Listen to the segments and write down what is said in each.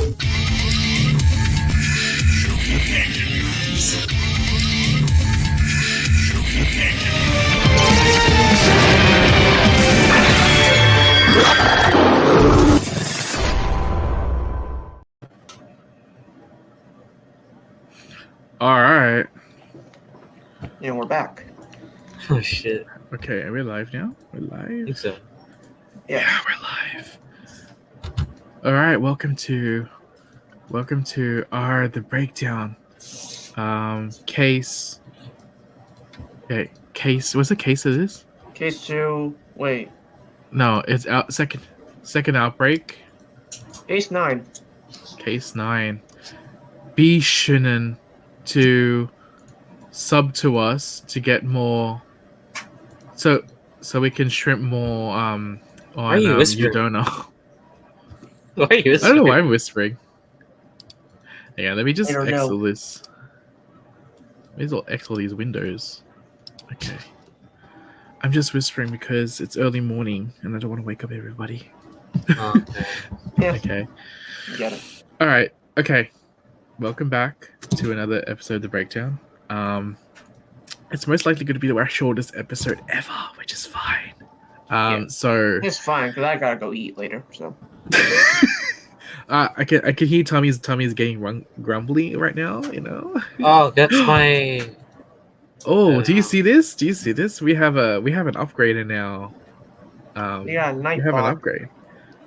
All right. And we're back. Oh shit. Okay, are we live now? We're I live? think so. Yeah, we're live. All right, welcome to the breakdown. Case. Okay, case. What's the case of this? Case 2. Wait. No, it's out second outbreak. Case 9. Case 9. BE-SHOUNEN to sub to us to get more, so we can shrimp more on Why are you whispering? YODONNA. Why are you whispering? I don't know why I'm whispering. Yeah, let me just I don't exit know. this. May as well exit these windows. Okay. I'm just whispering because it's early morning and I don't want to wake up everybody. Oh, okay. Yeah. Okay. Get it. All right. Okay. Welcome back to another episode of The Breakdown. It's most likely going to be our shortest episode ever, which is fine. Yeah. So It's fine because I gotta go eat later. So. I can hear Tommy's getting grumbly right now. You know. Oh, that's my. Oh, do you see this? Do you see this? We have an upgrader now. Yeah, we have an upgrade.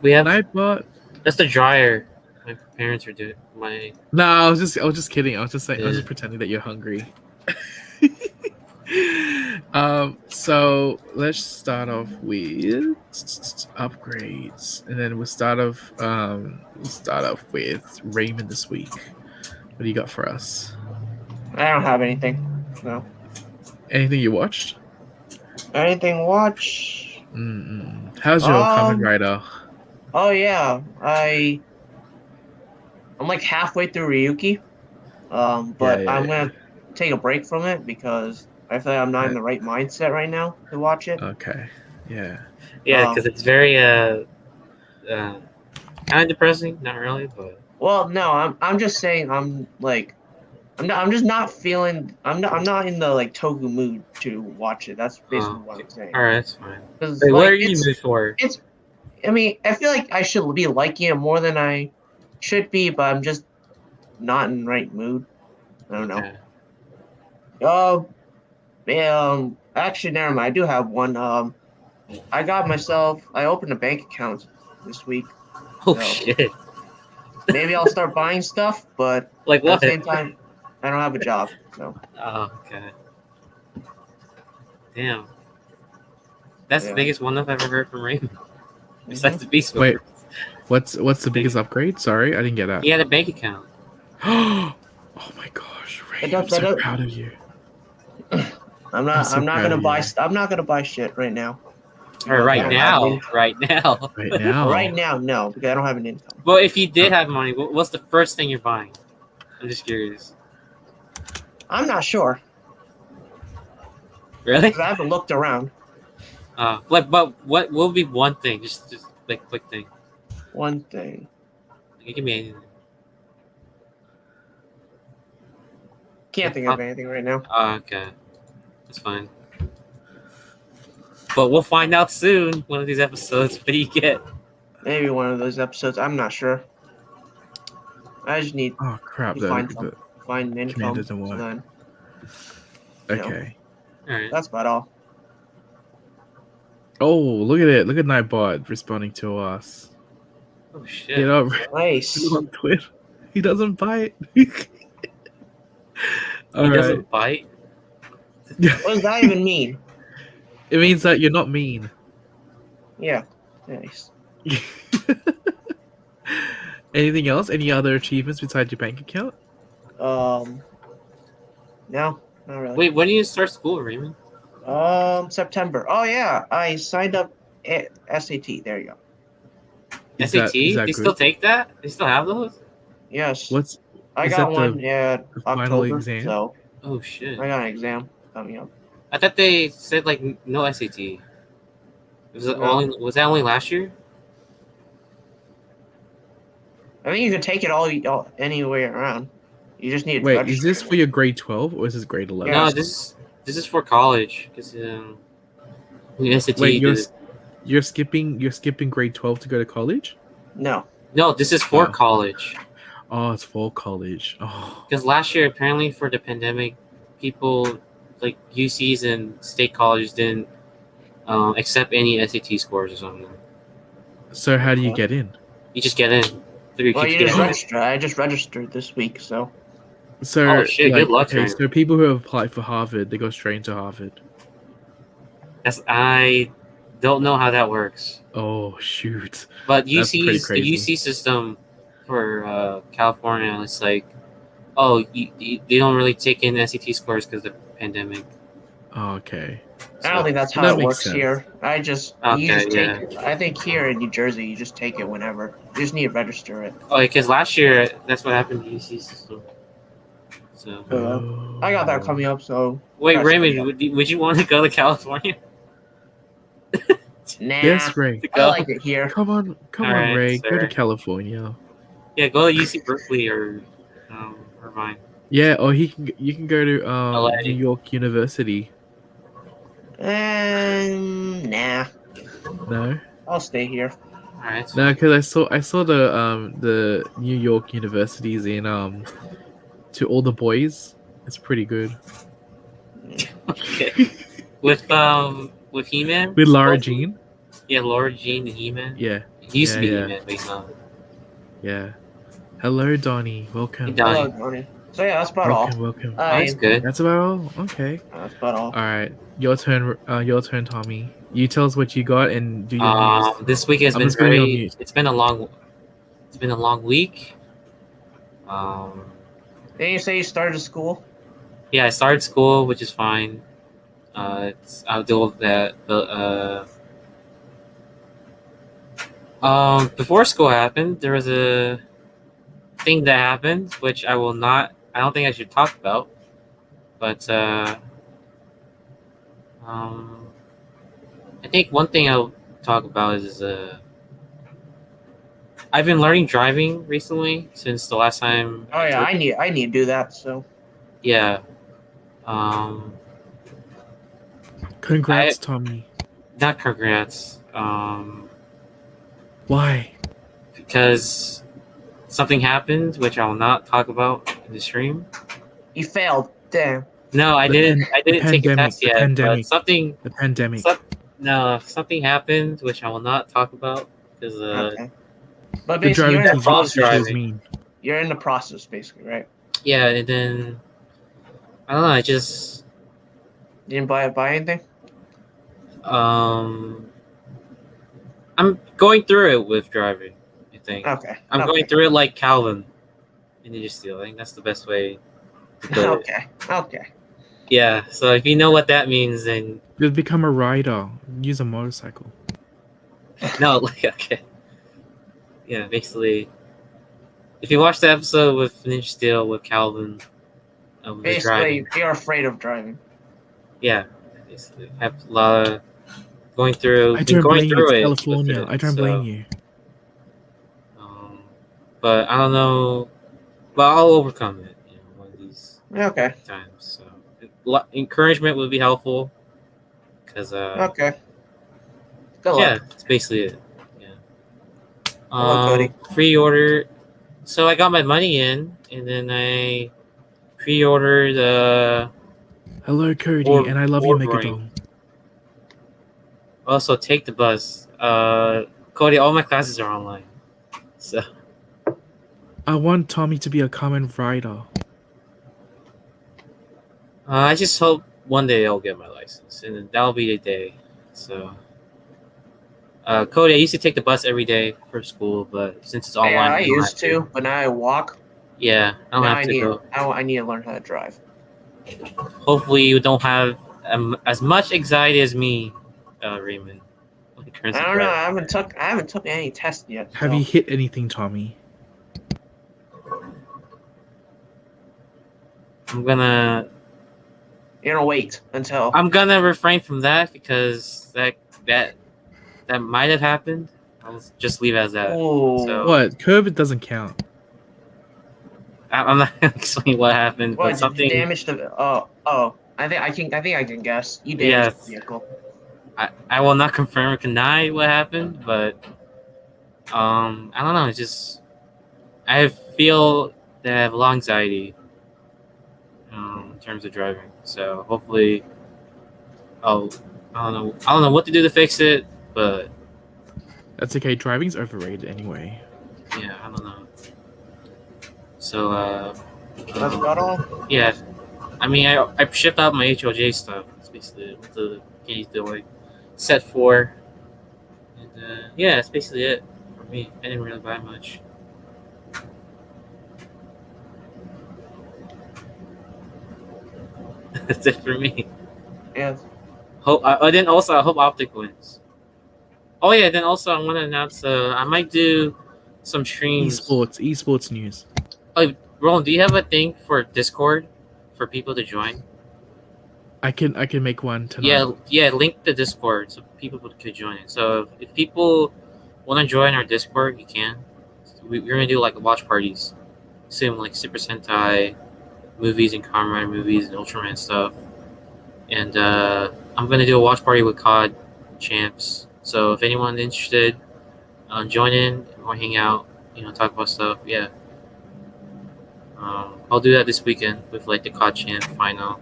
We have Nightbot. That's the dryer. My parents are doing my. No, I was just kidding. I was just saying. I was just pretending that you're hungry. So let's start off with upgrades, and then we'll start off with Raymond this week. What do you got for us? I don't have anything. No. Anything you watched? Anything watch? How's your Kamen Rider? Oh yeah, I'm like halfway through Ryuki. But I'm gonna take a break from it because I feel like I'm not in the right mindset right now to watch it. Okay. Yeah. Yeah, because it's very kind of depressing. Not really, but. Well, no, I'm just saying I'm just not feeling. I'm not in the like Togu mood to watch it. That's basically what I'm saying. All right, that's fine. Wait, like, what are you in the mood for? I mean, I feel like I should be liking it more than I should be, but I'm just not in the right mood. I don't know. Okay. Actually, never mind. I do have one. I opened a bank account this week. Oh shit. Maybe I'll start buying stuff, but like what? At the same time, I don't have a job, so. Oh, okay. Damn. That's the biggest one-up I've ever heard from Raymond. Besides the Beast. Wait, what's the biggest upgrade? Sorry, I didn't get that. He had a bank account. Oh my gosh, Ray, I'm so proud of you. I'm not gonna buy. I'm not gonna buy shit right now. Right now, Right now. Right now, no, because I don't have an income. Well, if you did have money, what's the first thing you're buying? I'm just curious. I'm not sure. Really? Because I haven't looked around. But what will be one thing? Just like quick thing. One thing. It can be anything. Can't think of anything right now. Okay, that's fine. But we'll find out soon. One of these episodes. What do you get? Maybe one of those episodes. I'm not sure. I just need. Oh crap! Find an income. Doesn't work. Then, okay. All right. That's about all. Oh, look at it! Look at Nightbot responding to us. Oh shit! You know, nice. On Twitter, he doesn't bite. He doesn't bite. What does that even mean? It means that you're not mean. Yeah. Nice. Anything else? Any other achievements besides your bank account? No, not really. Wait, when do you start school, Raymond? September. Oh yeah, I signed up at SAT. There you go. SAT? They still take that? They still have those? Yes. I got one at October. Exam? So. Oh shit. I got an exam coming up. I thought they said like no SAT. Was that only last year? I think you can take it all anywhere around. You just need to Wait, register. is this for your grade 12 or is this grade 11? No, this is for college because the SAT. Wait, you're skipping grade 12 to go to college? No. No, this is for Oh. college. Oh, it's for college. Oh. Because last year, apparently for the pandemic, people like UCs and state colleges didn't accept any SAT scores or something. So how do you get in? You just get in through your Well, you just QTS. register. I just registered this week, so. So Oh, shit, good luck, okay, Raymond. so people who have applied for Harvard, they go straight into Harvard. I don't know how that works. Oh shoot. But That's pretty the crazy. UC system for California, it's like, oh, they don't really take in SAT scores because of the pandemic. Oh, okay. I don't think that's how that it makes works sense. here. You just take it. I think here in New Jersey, you just take it whenever. You just need to register it. Oh, because last year that's what happened to the UC system. So Oh. I got that coming up, so. wait, That's Raymond, coming up. would you want to go to California? Nah. Yes, Ray. To I go? like it here. Come on, Alright, Ray. Go to sir. California. Yeah, go to UC Berkeley or Irvine. Yeah, or you can go to LA. New York University. Nah. No, I'll stay here. All right. no, because I saw the New York universities in To All the Boys. It's pretty good. Okay. With He-Man. With Lara Jean. Yeah, Laura Jean and He-Man. Yeah, He used to be Yeah. He-Man, but he's not. yeah. Hello, Donnie. Welcome. Hey, Donnie. Hello, Donnie. So yeah, that's about all. Welcome. Oh, that's good. That's about all. Okay. That's about all. All right. Your turn. Your turn, Tommy. You tell us what you got and do your news. This week has I'm been just going on very. mute. It's been a long week. Didn't you say you started school? Yeah, I started school, which is fine. I'll deal with that. But before school happened, there was a thing that happened, which I don't think I should talk about. But I think one thing I'll talk about is I've been learning driving recently since the last time. Oh yeah, I need to do that. So. Yeah. Congrats, Tommy. Not congrats. Why? Because something happened, which I will not talk about in the stream. You failed. Damn. No, I didn't take a test yet. But something. The pandemic. Something happened, which I will not talk about because Okay. But The basically, driving false teacher was driving. mean. you're in the process, basically, right? yeah, and then I don't know. I just You didn't buy anything? I'm going through it with driving. I think Okay. I'm going through it like Calvin in Ninja Steel. I think that's the best way to put it. Okay. Okay. Yeah. So if you know what that means, then You'll become a rider. Use a motorcycle. no, like okay. Yeah, basically, if you watch the episode with Ninja Steel with Calvin, the Basically, driving, you're afraid of driving. yeah, basically, I have a lot of going through. I don't going blame you. through It's it with California. it, I don't so, blame you. But I don't know. But I'll overcome it. One of these Okay. times. So encouragement would be helpful. Because Okay. Good yeah, luck. that's basically it. Yeah. luck, Cody. Pre-order. So I got my money in, and then I pre-ordered. Hello, Cody, Or- and I love you, ordering. Megadon. Also, take the bus. Cody, all my classes are online. So I want Tommy to be a Kamen rider. I just hope one day I'll get my license, and then that'll be the day. So, Cody, I used to take the bus every day for school, but since it's online, Yeah, I don't used have to, but now I walk. Yeah, I don't Now have I to need. go. I need to learn how to drive. Hopefully, you don't have as much anxiety as me, Raymond. When it comes I to don't know. driving. I haven't took any tests yet. Have so. you hit anything, Tommy? I'm gonna wait until. refrain from that because that might have happened. I'll just leave it as that. Oh. So What? COVID doesn't count. I'm not gonna explain what happened, What but did you something. damage the? Oh. I think I can guess. You damaged Yes. the vehicle. I will not confirm or deny what happened, but I don't know. It's just I feel that I have low anxiety in terms of driving. So hopefully, oh, I don't know what to do to fix it, but That's okay. Driving's overrated anyway. yeah, I don't know. So That's about all. yeah. I mean, I shipped out my HOJ stuff. That's basically what the game's doing. Set 4. And yeah, that's basically it for me. I didn't really buy much. That's it for me. Yeah. Then also I hope Optic wins. Oh yeah, then also I want to announce I might do some streams. Esports news. Oh, Roland, do you have a thing for Discord for people to join? I can make one tonight. Yeah. Link the Discord so people could join it. So if people want to join our Discord, you can. We're gonna do like watch parties, soon, like Super Sentai movies and Kamen Rider movies and Ultraman stuff. And I'm gonna do a watch party with COD champs. So if anyone's interested, join in or hang out. Talk about stuff. Yeah. I'll do that this weekend with like the COD champ final.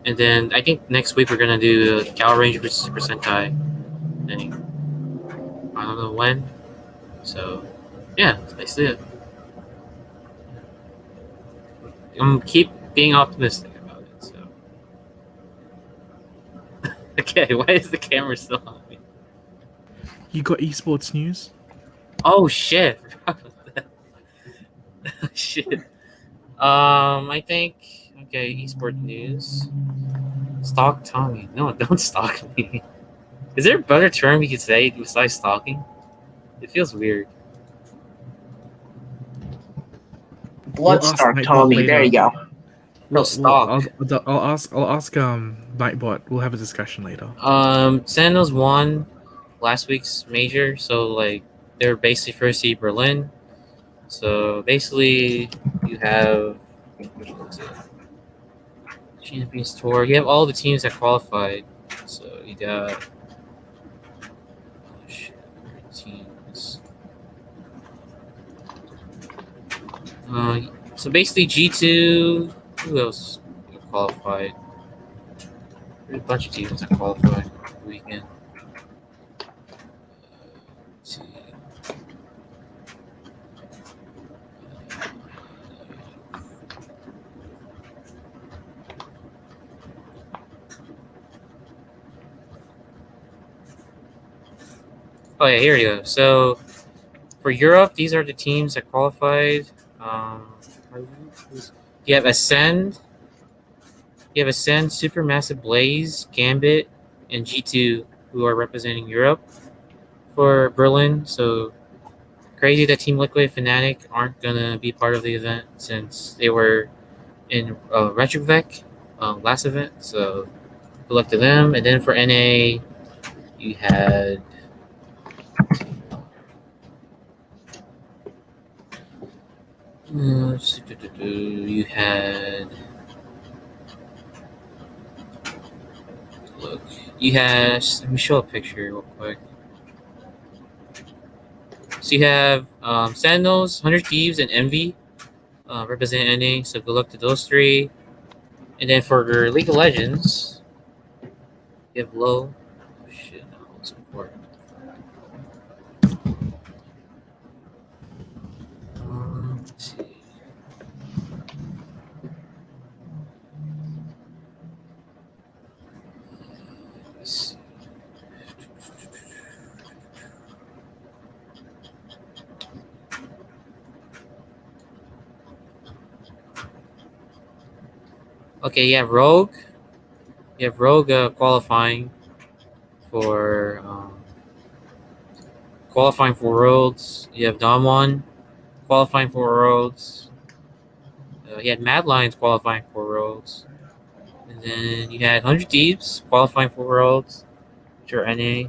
And then I think next week we're gonna do the Gal Ranger vs Super Sentai thing. I don't know when. So yeah, that's basically it. Keep being optimistic about it. So okay, why is the camera still on me? You got esports news? Oh shit! Shit. I think okay. Esports news. Stalk Tommy. No, don't stalk me. Is there a better term you could say besides stalking? It feels weird. Bloodstar Tommy. There you go. No, stalk. I'll ask Nightbot. We'll have a discussion later. Sandals won last week's major, so like they're basically first seed Berlin. So basically, you have Champions Tour. You have all the teams that qualified. So you got teams. So basically G2. Who else qualified? There's a bunch of teams that qualified for the weekend. Let's see. Oh yeah, here we go. So for Europe, these are the teams that qualified. You have Ascend. You have Ascend, Supermassive Blaze, Gambit, and G2 who are representing Europe for Berlin. So crazy that Team Liquid Fnatic aren't gonna be part of the event since they were in Retrocvec last event. So good luck to them. And then for NA, you had you had look. You had let me show a picture real quick. So you have Sandals, 100 Thieves, and Envy representing NA. So good luck to those three. And then for League of Legends, you have Low. Oh shit, no, it's important. Let's see. Okay, you have Rogue. You have Rogue qualifying for Worlds. You have Damwon qualifying for Worlds. You had Mad Lions qualifying for Worlds. And then you had 100 Thieves qualifying for Worlds, which are NA.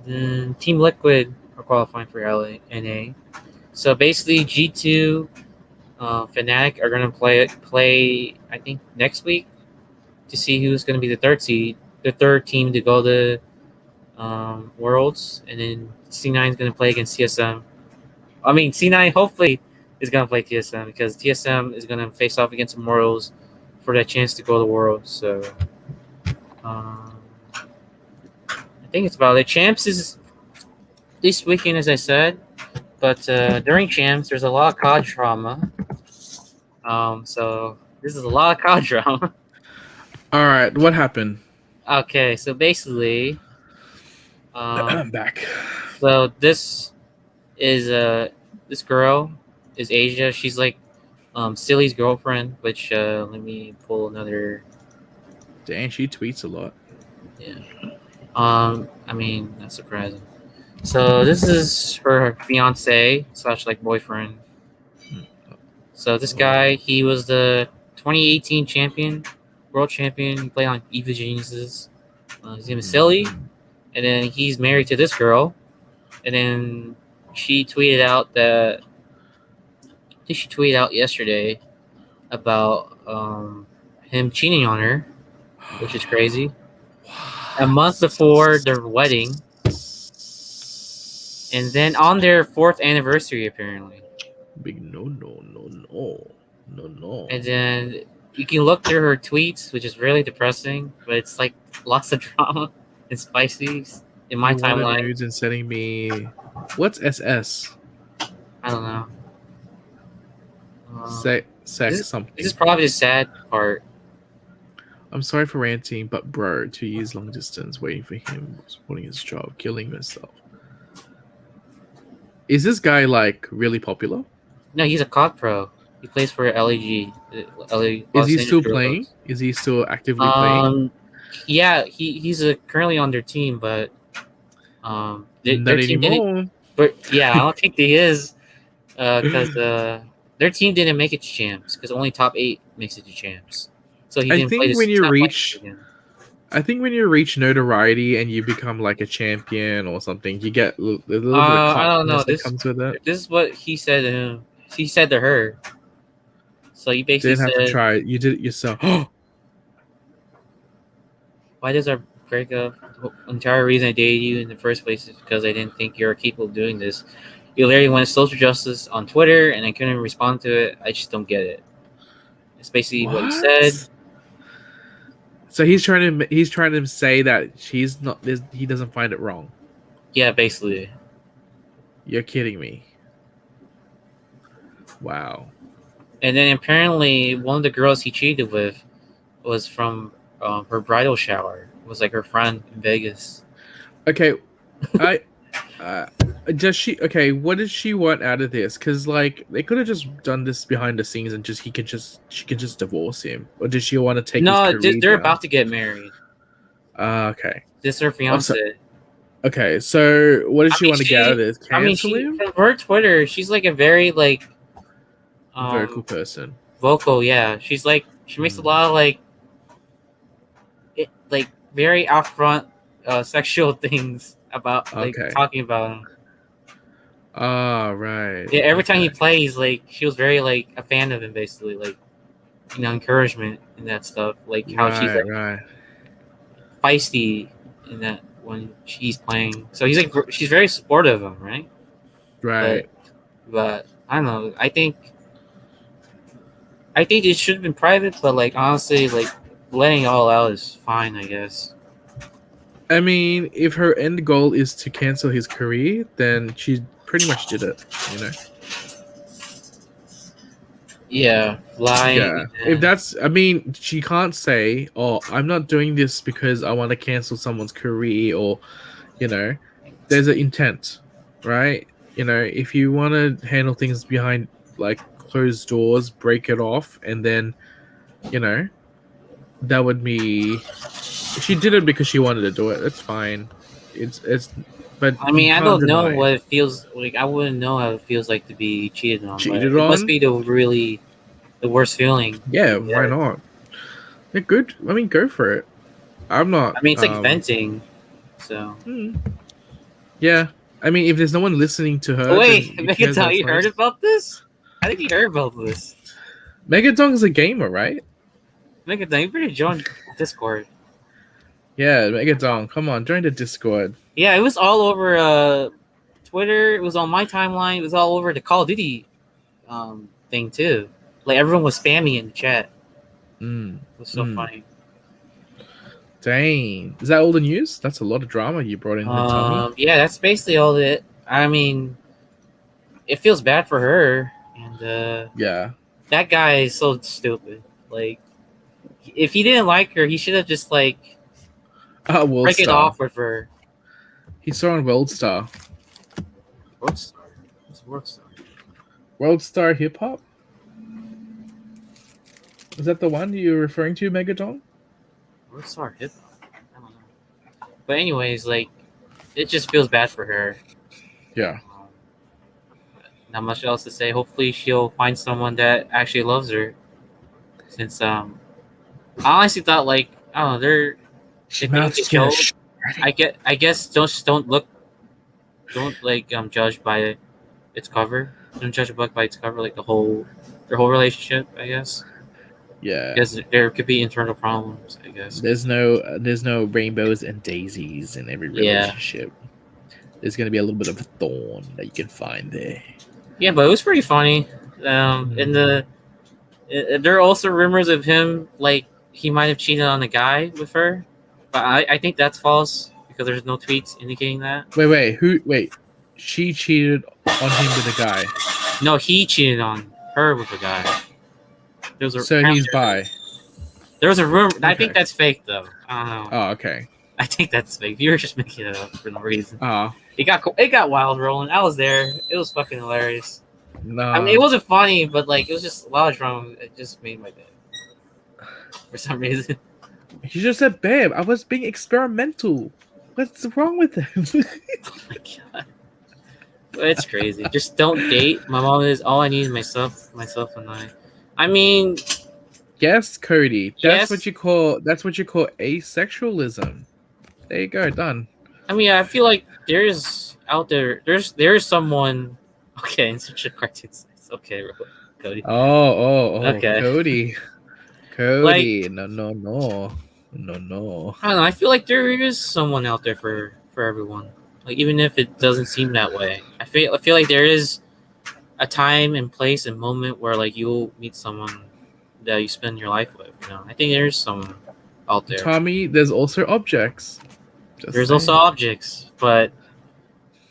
Team Liquid are qualifying for LNA. So basically, G2, Fnatic are gonna play. I think next week to see who's gonna be the third team to go to Worlds, and then C9 is gonna play against TSM. I mean, C9 hopefully is gonna play TSM because TSM is gonna face off against Immortals for that chance to go to Worlds. So I think it's about it. Champs is this weekend, as I said, but during Champs, there's a lot of COD drama. So this is a lot of COD drama. All right, what happened? Okay, so basically, I'm back. so this is this girl is Asia. She's like Silly's girlfriend. Which let me pull another. Dang, she tweets a lot. Yeah. I mean, not surprising. So this is her fiance / like boyfriend. So this guy, he was the 2018 champion, world champion. He played on Eva Geniuses. His name is Silly, and then he's married to this girl. And then she tweeted out that I think she tweeted out yesterday about him cheating on her, which is crazy. A month before their wedding, and then on their 4th anniversary, apparently. Big no. And then you can look through her tweets, which is really depressing, but it's like lots of drama and spicy in my timeline. Nudes and sending me what's SS? I don't know. Sex something. This is probably the sad part. I'm sorry for ranting, but bro, 2 years long distance waiting for him, supporting his job, killing himself. Is this guy like really popular? No, he's a COD pro. He plays for LAG. Is he still playing? Is he still actively playing? Yeah, he's currently on their team, but Not their team anymore. didn't. But yeah, I don't think he is because their team didn't make it to champs because only top 8 makes it to champs. So he didn't play this. I think when you reach notoriety and you become like a champion or something, you get a little bit of I don't know. that comes with it. This is what he said to him. He said to her. So you basically Didn't have to try it. You did it yourself. Why does our breakup? The entire reason I dated you in the first place is because I didn't think you were capable of doing this. You literally wanted social justice on Twitter, and I couldn't respond to it. I just don't get it. It's basically what he said. So he's trying to say that she's not. He doesn't find it wrong. Yeah, basically. You're kidding me. Wow. And then apparently one of the girls he cheated with was from her bridal shower. It was like her friend in Vegas. Okay, does she? Okay, what does she want out of this? Because like they could have just done this behind the scenes and she could just divorce him, or does she want to take? No, his career they're down? about to get married. Okay. This is her fiance. Okay, so what does she want to get out of this? Cancel him? From her Twitter, she's like a very like vocal person. Vocal, yeah. She's like she makes a lot of like very upfront sexual things about talking about him. Oh, right. Yeah, every time he plays, like she was very like a fan of him, basically, like encouragement and that stuff. Like how she's like feisty in that when she's playing. So she's very supportive of him, right? Right. But I don't know. I think it should have been private, but like honestly, like letting it all out is fine, I guess. I mean, if her end goal is to cancel his career, then she pretty much did it, you know? Yeah, lying. Yeah. If that's, I mean, she can't say, oh, I'm not doing this because I want to cancel someone's career or, you know, there's an intent, right? You know, if you want to handle things behind, like, closed doors, break it off, and then, you know, that would be... She did it because she wanted to do it. That's fine. But I mean, I don't know what it feels like. I wouldn't know how it feels like to be cheated on. It must be the worst feeling. Yeah, why not? Yeah, good. I mean, go for it. I'm not. I mean, it's like venting. So. Yeah, I mean, if there's no one listening to her, Oh, wait, then who cares about Megatron, you heard toys? about this? I think you heard about this. Megadong's a gamer, right? Megatron, you better join Discord. Yeah, Megadong, come on, join the Discord. Yeah, it was all over Twitter. It was on my timeline. It was all over the Call of Duty thing too. Like everyone was spamming in the chat. It was so funny. Dang, is that all the news? That's a lot of drama you brought in, Tommy. Yeah, that's basically all it. I mean, it feels bad for her, and Yeah. that guy is so stupid. Like, if he didn't like her, he should have just like break it off with her. He saw on Worldstar. Worldstar? What's Worldstar? Worldstar Hip Hop? Is that the one you're referring to, Megadong? Worldstar Hip Hop? I don't know. But anyways, like, it just feels bad for her. Yeah. Not much else to say. Hopefully, she'll find someone that actually loves her. Since I honestly thought, like, I don't know, they're I guess don't judge by its cover. Don't judge a book by its cover, like their whole relationship, I guess. Yeah. Because there could be internal problems, I guess. There's no rainbows and daisies in every relationship. Yeah. There's gonna be a little bit of a thorn that you can find there. Yeah, but it was pretty funny. There are also rumors of him, like, he might have cheated on a guy with her. But I think that's false because there's no tweets indicating that. Wait. She cheated on him with a guy. No, he cheated on her with a guy. So he's bi. There was a rumor. Okay. I think that's fake, though. I don't know. Oh, okay. I think that's fake. You were just making it up for no reason. Oh. It got wild rolling. I was there. It was fucking hilarious. No. I mean, it wasn't funny, but like it was just a lot of drama. It just made my day. For some reason. You just said, babe, I was being experimental. What's wrong with him? Oh my god. It's crazy. Just don't date. My mom is all I need is myself and I. I mean, yes, Cody. That's what you call asexualism. There you go, done. I mean, I feel like there's someone. Okay, in such a cartoon sense. Okay, Cody. Oh, okay. Cody. Like, no. I don't know. I feel like there is someone out there for everyone. Like, even if it doesn't seem that way, I feel like there is a time and place and moment where like you'll meet someone that you spend your life with. You know, I think there's someone out there. Tommy, there's also objects. There's also objects, but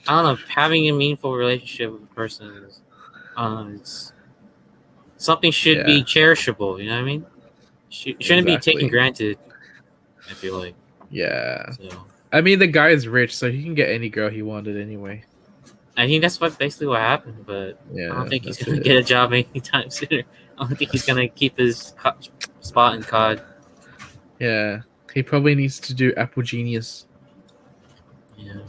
I don't know. Having a meaningful relationship with a person is, it's something should be cherishable. You know what I mean? It shouldn't be taken granted. I feel like. Yeah. So. I mean, the guy is rich, so he can get any girl he wanted anyway. I think that's basically what happened, but I don't think he's going to get a job anytime sooner. I don't think he's going to keep his spot in COD. Yeah. He probably needs to do Apple Genius. Yeah.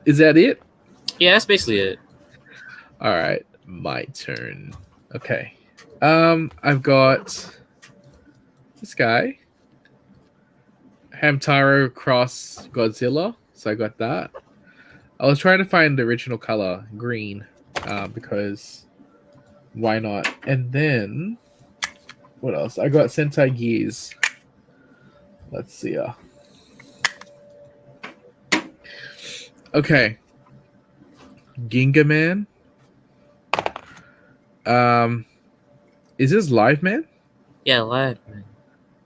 Is that it? Yeah, that's basically it. All right, my turn. Okay. I've got this guy, Hamtaro Cross Godzilla. So I got that. I was trying to find the original color, green, because why not? And then what else? I got Sentai Gears. Let's see. Okay. Ginga Man. Is this Live Man? Yeah, Live Man.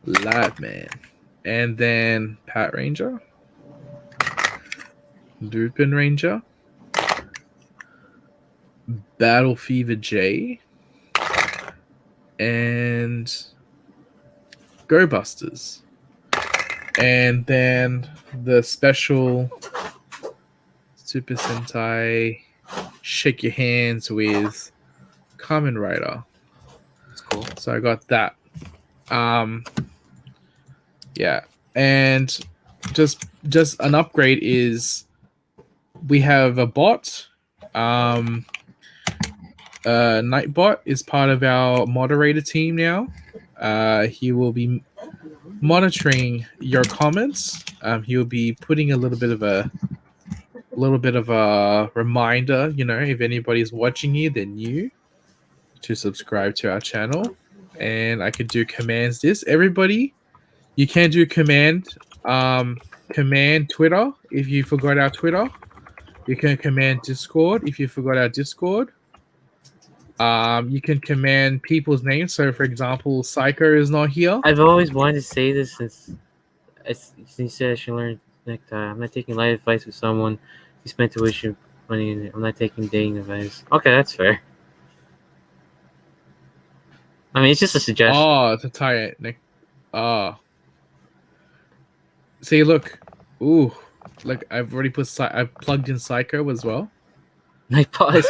Live Man. And then Pat Ranger. Dupin Ranger. Battle Fever J. And Go Busters. And then the special Super Sentai Shake Your Hands with Kamen Rider. That's cool. So I got that. Yeah. And just an upgrade is we have a bot. Nightbot is part of our moderator team now. He will be monitoring your comments. He'll be putting a little bit of a reminder. If anybody's watching you, they're new, to subscribe to our channel. And I could do commands. Everybody, you can do command Twitter if you forgot our Twitter. You can command Discord if you forgot our Discord. You can command people's names. So, for example, Psycho is not here. I've always wanted to say this since you said I should learn necktie. I'm not taking life advice with someone who spent tuition money in it. I'm not taking dating advice. Okay, that's fair. I mean, it's just a suggestion. Oh, to tie it, Nick. See, look. Ooh, look. I've already I've plugged in Psycho as well. Like, pause.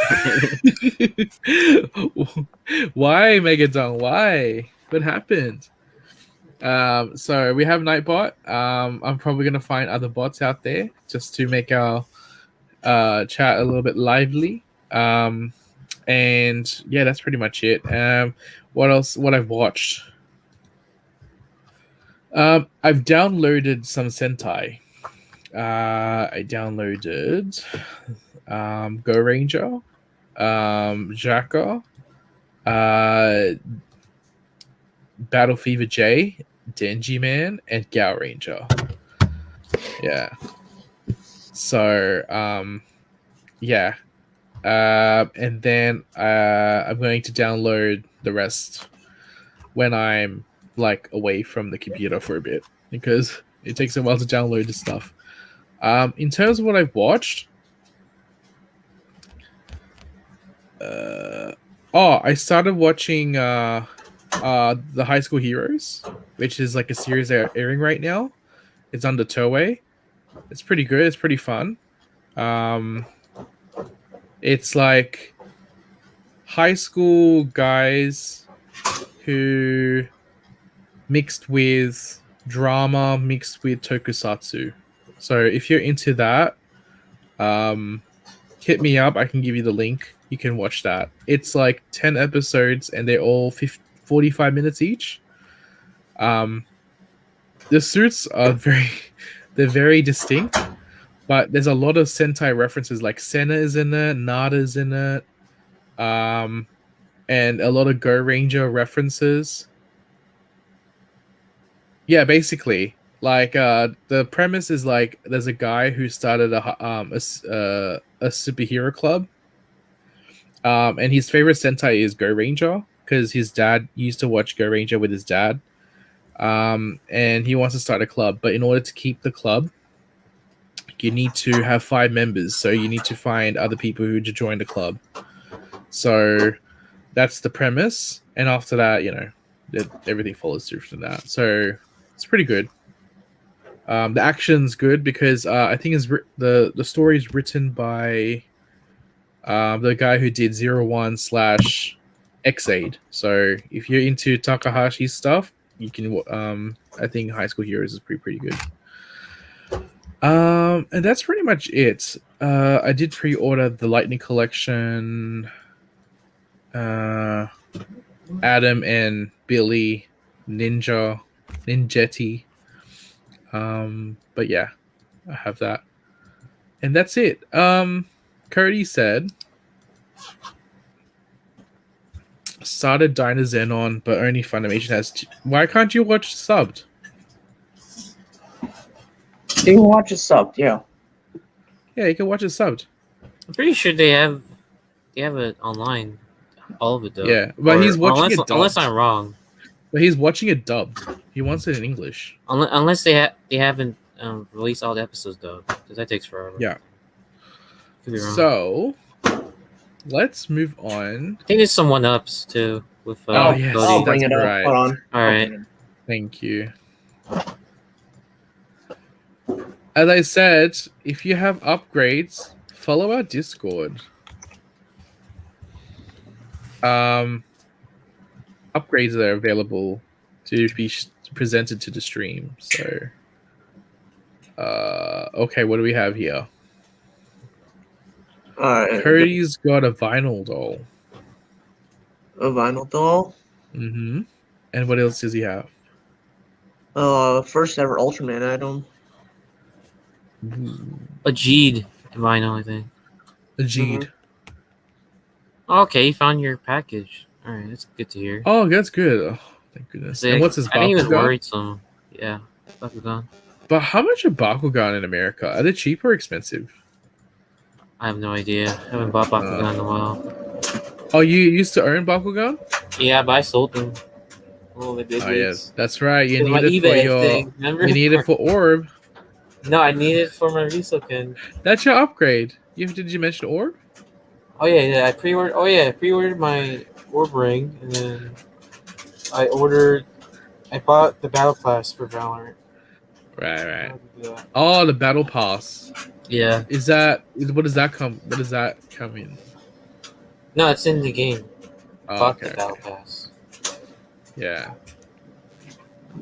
Why, Megadon? Why? What happened? So we have Nightbot. I'm probably gonna find other bots out there just to make our chat a little bit lively. And yeah, that's pretty much it. What else? What I've watched? I've downloaded some Sentai. I downloaded Go Ranger, Jaka, Battle Fever J, Denji Man, and Gao Ranger. Yeah. So, yeah. And then I'm going to download the rest when I'm away from the computer for a bit, because it takes a while to download this stuff. In terms of what I've watched, I started watching the High School Heroes, which is a series they're airing right now. It's under Toei. It's pretty good. It's pretty fun. It's high school guys who mixed with drama, mixed with tokusatsu. So if you're into that, hit me up. I can give you the link. You can watch that. It's 10 episodes, and they're all 45 minutes each. The suits are very distinct, but there's a lot of Sentai references. Senna is in it, Nada is in it, and a lot of Go Ranger references. Yeah, basically, the premise is there's a guy who started a superhero club, and his favorite Sentai is Go Ranger because his dad used to watch Go Ranger with his dad, and he wants to start a club. But in order to keep the club, you need to have 5 members, so you need to find other people who to join the club. So that's the premise, and after that, everything follows through from that. So it's pretty good. The action's good because I think the story is written by the guy who did 01/X-Aid. So if you're into Takahashi's stuff, you can. I think High School Heroes is pretty good. And that's pretty much it. I did pre-order the Lightning Collection, Adam and Billy, Ninjetti. But yeah, I have that. And that's it. Cody said, started Diner Zenon, but only Funimation has Why can't you watch subbed? You can watch it subbed, yeah. Yeah, you can watch it subbed. I'm pretty sure they have it online. All of it, though. Yeah, but he's watching it dubbed. Unless I'm wrong. But he's watching it dubbed. He wants it in English. Unless they haven't released all the episodes, though, because that takes forever. Yeah. Could be wrong. So, let's move on. I think there's some one-ups, too. With, yes, I'll bring it up. right. Hold on. All right. Thank you. As I said, if you have upgrades, follow our Discord. Upgrades are available to be presented to the stream. So, okay, what do we have here? Cody's got a vinyl doll. A vinyl doll? Mm-hmm. And what else does he have? First ever Ultraman item. A Jeed vinyl, I think. A Jeed. Okay, you found your package. All right, that's good to hear. Oh, that's good. Oh, thank goodness. See, And what's his I think he was Bakugan? worried, so yeah, Bakugan. But how much are Bakugan in America? Are they cheap or expensive? I have no idea. I haven't bought Bakugan in a while. Oh, you used to earn Bakugan? Yeah, but I sold them. Oh, the big Oh yeah, leagues. that's right. You It's my need it for eBay your. thing, remember? You need it for Orb. No, I need it for my Risoken. That's your upgrade. Did you mention Orb? Oh yeah, I pre-ordered. Oh yeah, I pre-ordered my Orb ring, and then I bought the battle pass for Valorant. Right. Oh, the battle pass. Yeah. What does that come in? No, it's in the game. Oh, Bought okay. the battle pass. Yeah.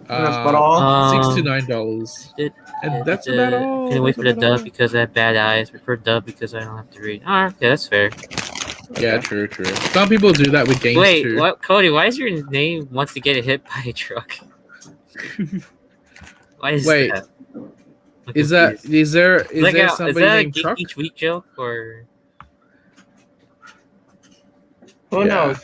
That's about all. $6 to $9. And that's about all. Couldn't wait for the dub because I have bad eyes. Prefer dub because I don't have to read. Oh, okay, that's fair. Yeah, true. Some people do that with games too. Wait, what, Cody? Why is your name wants to get hit by a truck? Why is that? Is there somebody named Truck? Each week joke or? Who knows?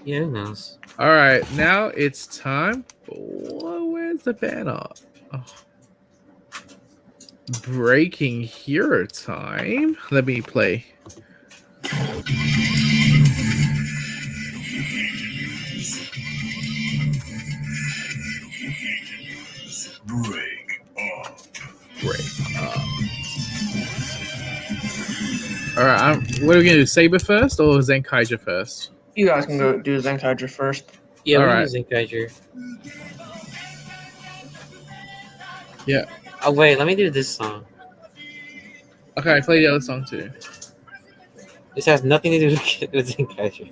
Yeah, who knows? All right, now it's time. Where's the banner? Oh. Breaking hero time. Let me play. Break up. All right, what are we gonna do? Saber first or Zenkaiger first? You guys can go do Zenkaiger first. Yeah, All we right. use Zenkaiger. Yeah. Oh wait, let me do this song. Okay, play the other song too. This has nothing to do with Zenkaiger.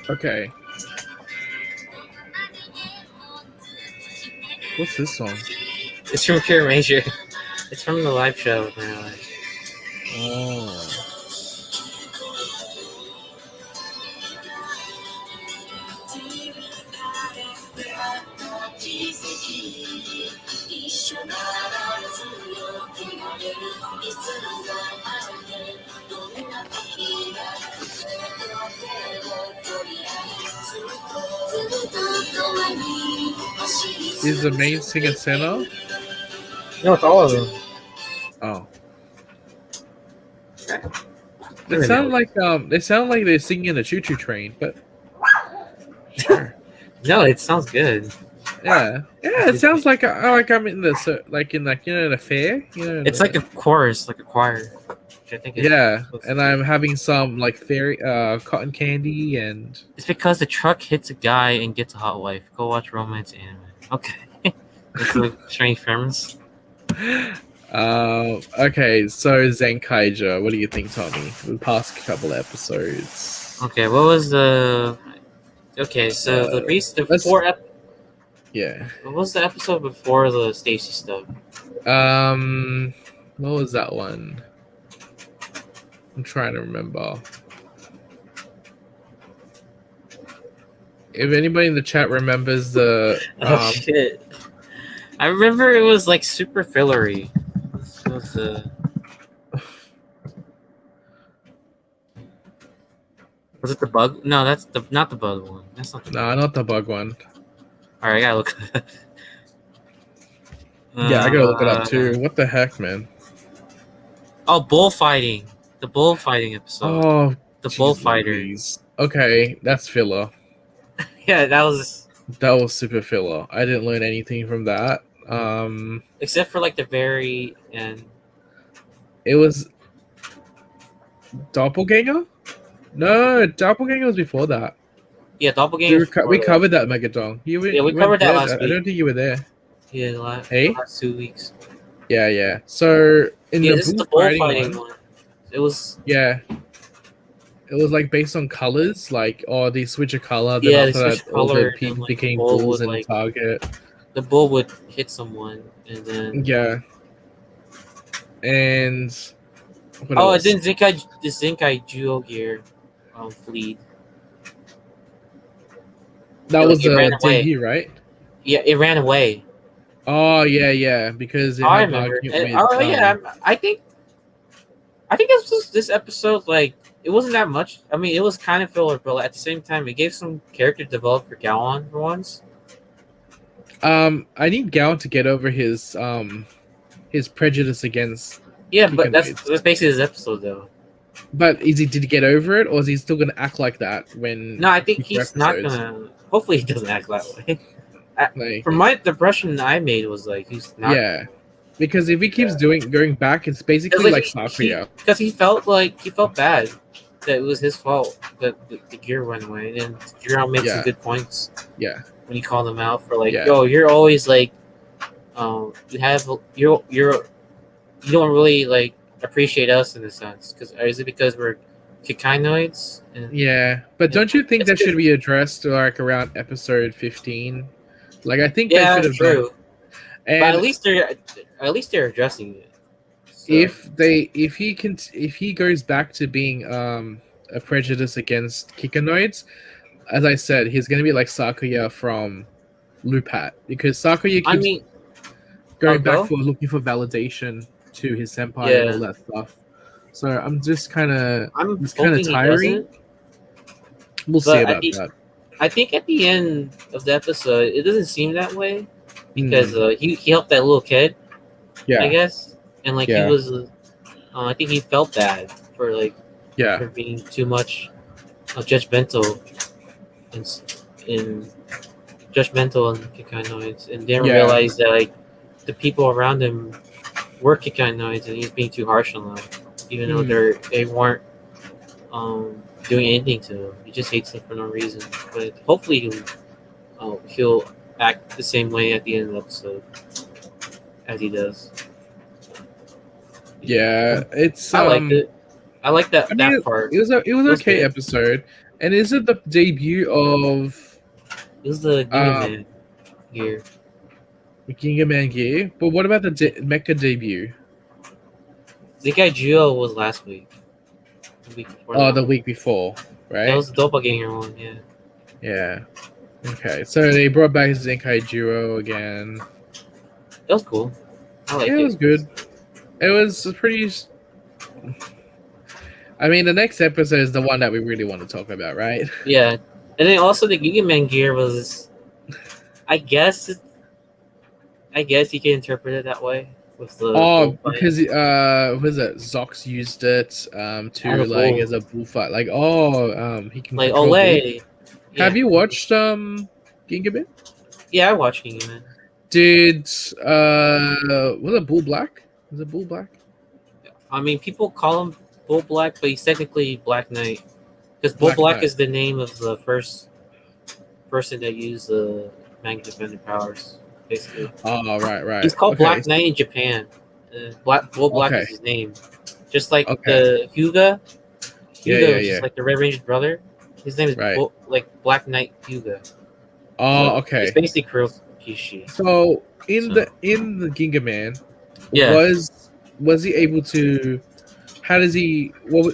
Okay. What's this song? It's from Pure Major. It's from the live show, apparently. Oh. Is the main singer Senna? No, it's all of them. Oh. They sound like they're singing in a choo-choo train, but sure. No, it sounds good. Yeah, it sounds like I'm in the in a fair, It's like a chorus, like a choir. Which I think is and I'm having some like fairy cotton candy and. It's because the truck hits a guy and gets a hot wife. Go watch romance anime. Okay. That's a strange premise. Okay, so Zenkaiger, what do you think, Tommy? The past couple episodes. Okay, what was the? Okay, so Yeah. What was the episode before the Stacy stuff? What was that one? I'm trying to remember. If anybody in the chat remembers the Oh shit! I remember it was like super fillery. Was it the bug? No, that's not the bug one. That's not. Not the bug one. All right, I gotta look at that. Yeah, I gotta look it up too. What the heck, man? Oh, bullfighting. The bullfighting episode. Oh, the bullfighter. Okay, that's filler. Yeah, that was super filler. I didn't learn anything from that. Except for like the very end. It was Doppelganger? No, Doppelganger was before that. Yeah, Doppelganger. We covered that Megadon. We covered that last week. I don't think you were there. Yeah, the last 2 weeks. Yeah. So in this is the bullfighting one. It was it was like based on colors, like they switch a color, then Yeah, they after that switch all color, the and then, people like, the became bull bulls would, and like, target. the bull would hit someone, and then Yeah, and what oh, and else? then Zenkai Juo gear fleed. That Like was it ran the away. debut, right? Yeah, it ran away. Oh yeah, because it I had an remember. argument And, with. oh yeah, I think this episode, like, it wasn't that much. I mean, it was kind of filler, but at the same time, it gave some character development for Galon for once. I need Gal to get over his prejudice against Yeah, but that's Kikanoids. basically this episode, though. But did he get over it, or is he still gonna act like that when? No, I think future he's not episodes? gonna. Hopefully, he doesn't act that way. Like, From my impression I made was like he's not. yeah, because if he keeps going back, it's basically like Sakuya. Because he felt bad that it was his fault that the gear went away, and Jiro made some good points. Yeah, when he called him out for like, Yeah. yo, you're always like, you don't really like appreciate us in a sense, because is it because we're Kikainoids? Yeah, but don't you think that should be addressed like around episode 15? Like I think Yeah, that should that's have true. And But at least they're addressing it. So. if he goes back to being a prejudice against Kikanoids, as I said, he's gonna be like Sakuya from Lupat, because Sakuya keeps going back for looking for validation to his senpai and all that stuff. So I'm just kind of tiring. We'll see about that. I think at the end of the episode, it doesn't seem that way because he helped that little kid. Yeah, I guess, and like he was, I think he felt bad for for being too much judgmental and Kikainoids, and didn't realize that like the people around him were Kikainoids, and he's being too harsh on them, even though they weren't doing anything to him. He just hates them for no reason. But hopefully he'll act the same way at the end of the episode as he does. Yeah, it's I liked it. I like that part. It was okay good. Episode. And is it the debut of? It was the Gingaman gear. Gingaman gear, but what about the Mecha debut? Zenkaiger was last week. The week before, right? That was the doppelganger one, yeah. Yeah. Okay, so they brought back Zenkaiger again. That was cool. I liked it. It was good. It was pretty. I mean, the next episode is the one that we really want to talk about, right? Yeah, and then also the Gingaman gear was, I guess you can interpret it that way. With the because was it Zox used it to as a bullfight, he can like Olay. Yeah. Have you watched Gingaman? Yeah, I watched Gingaman. Did was it Bull Black? Is it Bull Black? I mean, people call him Bull Black, but he's technically Black Knight, because Bull Black is the name of the first person that used the Magnet Defender powers. Basically. Oh, right. He's called Black Knight in Japan. Bull Black is his name. Just like the Hyuga. Hyuga is just like the Red Ranger's brother. His name is Black Knight Hyuga. Oh, okay. It's basically Kurokishi. So in the Gingaman, was he able to? How does he?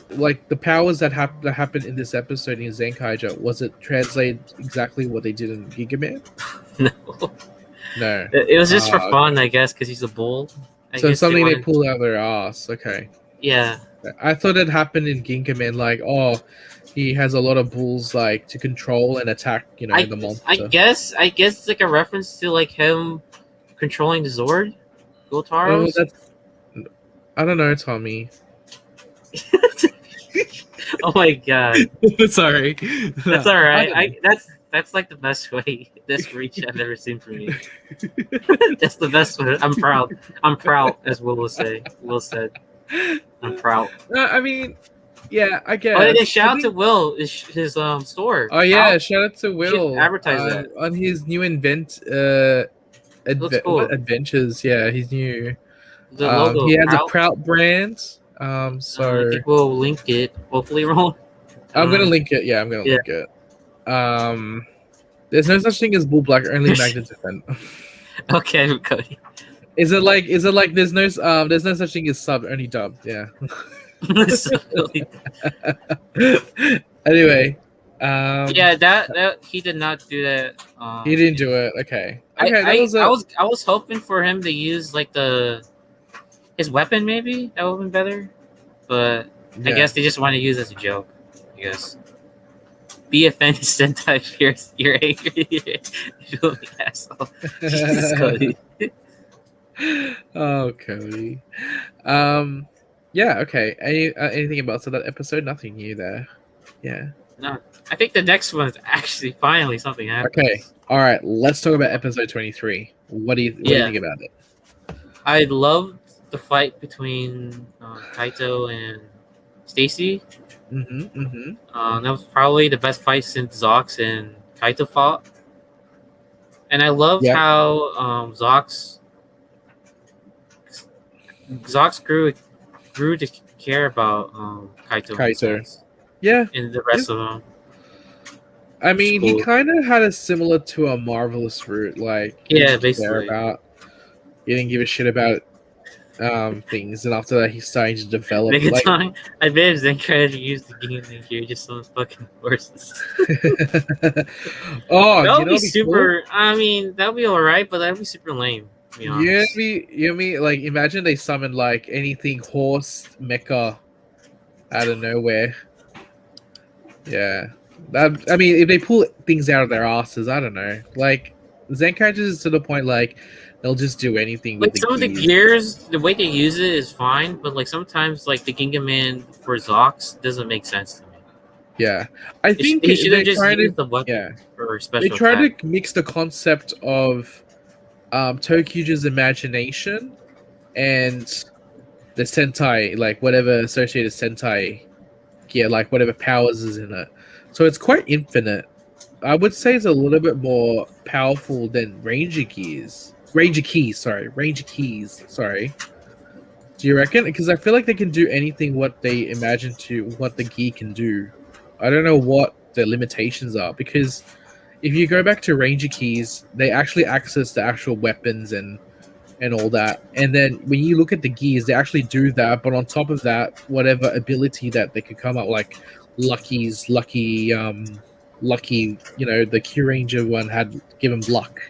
Like the powers that happened in this episode in Zenkaiger? Was it translated exactly what they did in Gingaman? No. It was just for fun, I guess, because he's a bull. So something they pulled out of their ass. Okay. Yeah. I thought it happened in Gingaman, he has a lot of bulls to control and attack, the monster. I guess it's like a reference to him controlling the Zord, Gotaro. I don't know, Tommy. Oh my god. Sorry. That's all right. That's like the best way this reach I've ever seen from you. That's the best one. I'm proud. As Will said. I'm proud. I mean, yeah, I guess. Oh, and then shout out to Will, his store. Oh yeah, shout out to Will. Advertise that on his new adventures. Yeah, he's new. The logo. He has a Prout brand. So I think we'll link it. Hopefully, Ron. I'm gonna link it. Yeah, I'm gonna link it. There's no such thing as Bull Black, only Magnificent. Okay, Cody. Is it like there's no such thing as sub, only dub? Yeah. Anyway, yeah, that he did not do that. He didn't do it. Okay. I That was hoping for him to use like his weapon, maybe that would have been better, but I guess they just want to use it as a joke. I guess. Be offended, Sentai fears you're angry. You're an asshole. Jesus, Cody. Oh, Cody. Yeah. Okay. Anything about that episode? Nothing new there. Yeah. No, I think the next one is actually finally something happens. Okay. All right. Let's talk about episode 23. What do you think about it? I loved the fight between Kaito and Stacy. That was probably the best fight since Zox and Kaito fought. And I loved how Zox grew to care about Kaito. Yeah. And the rest of them. I mean, he kind of had a similar to a Marvelous route. Like, basically. He didn't give a shit about things, and after that, he started to develop. I bet if Zenkaiger used the game here, just some fucking horses. That would be super. Cool? I mean, that would be alright, but that would be super lame. You mean like imagine they summoned like anything horse mecha out of nowhere. Yeah. I mean, if they pull things out of their asses, I don't know. Like, Zenkaiger is to the point, like, they'll just do anything with some of the gears, the way they use it is fine, but, like, sometimes, like, the Gingaman for Zox doesn't make sense to me. Yeah. I think they should have just used the weapon for special They try to mix the concept of Tokyuja's imagination and the Sentai, like, whatever associated Sentai gear, like, whatever powers is in it. So it's quite infinite. I would say it's a little bit more powerful than Ranger Keys. Sorry. Do you reckon? Because I feel like they can do anything what they imagine to what the gear can do. I don't know what the limitations are, because if you go back to Ranger Keys, they actually access the actual weapons and all that. And then when you look at the gears, they actually do that, but on top of that, whatever ability that they could come up, like lucky, you know, the Q Ranger one had given luck,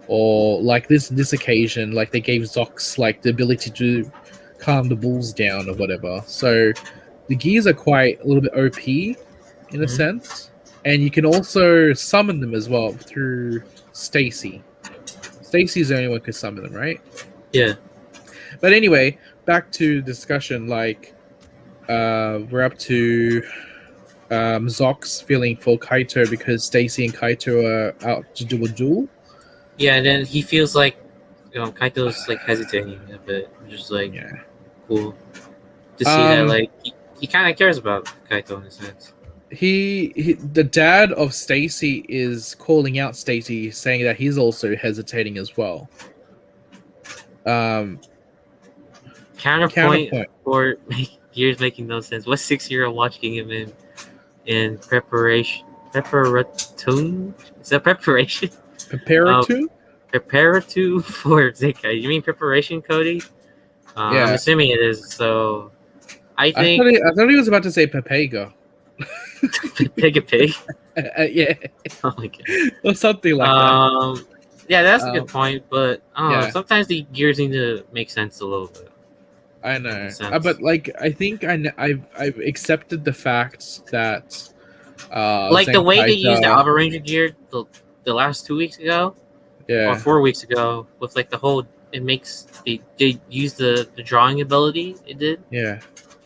or like this occasion, like they gave Zox like the ability to calm the bulls down or whatever. So the gears are quite a little bit OP in a sense, and you can also summon them as well through Stacy. Stacy's the only one who can summon them, right? Yeah. But anyway, back to discussion. Like, we're up to Zox feeling for Kaito because Stacy and Kaito are out to do a duel. Yeah, and then he feels like, you know, Kaito's like hesitating a bit, just like cool to see that like he kind of cares about Kaito in a sense. The dad of Stacy is calling out Stacy, saying that he's also hesitating as well. Counterpoint for years making no sense. What 6-year-old watching him in preparation? Preparatoon? Is that preparation? Preparatoon for Zenkaiger. You mean preparation, Cody? I'm assuming it is. So I think I thought he was about to say Pepega. Pig. Yeah. Oh my god. Or something like that. Yeah, that's a good point, but sometimes the gears need to make sense a little bit. I know, but like I think I've accepted the fact that like the way they used the Alpha Ranger gear the last 2 weeks ago, or 4 weeks ago, with like the whole they use the drawing ability it did. Yeah,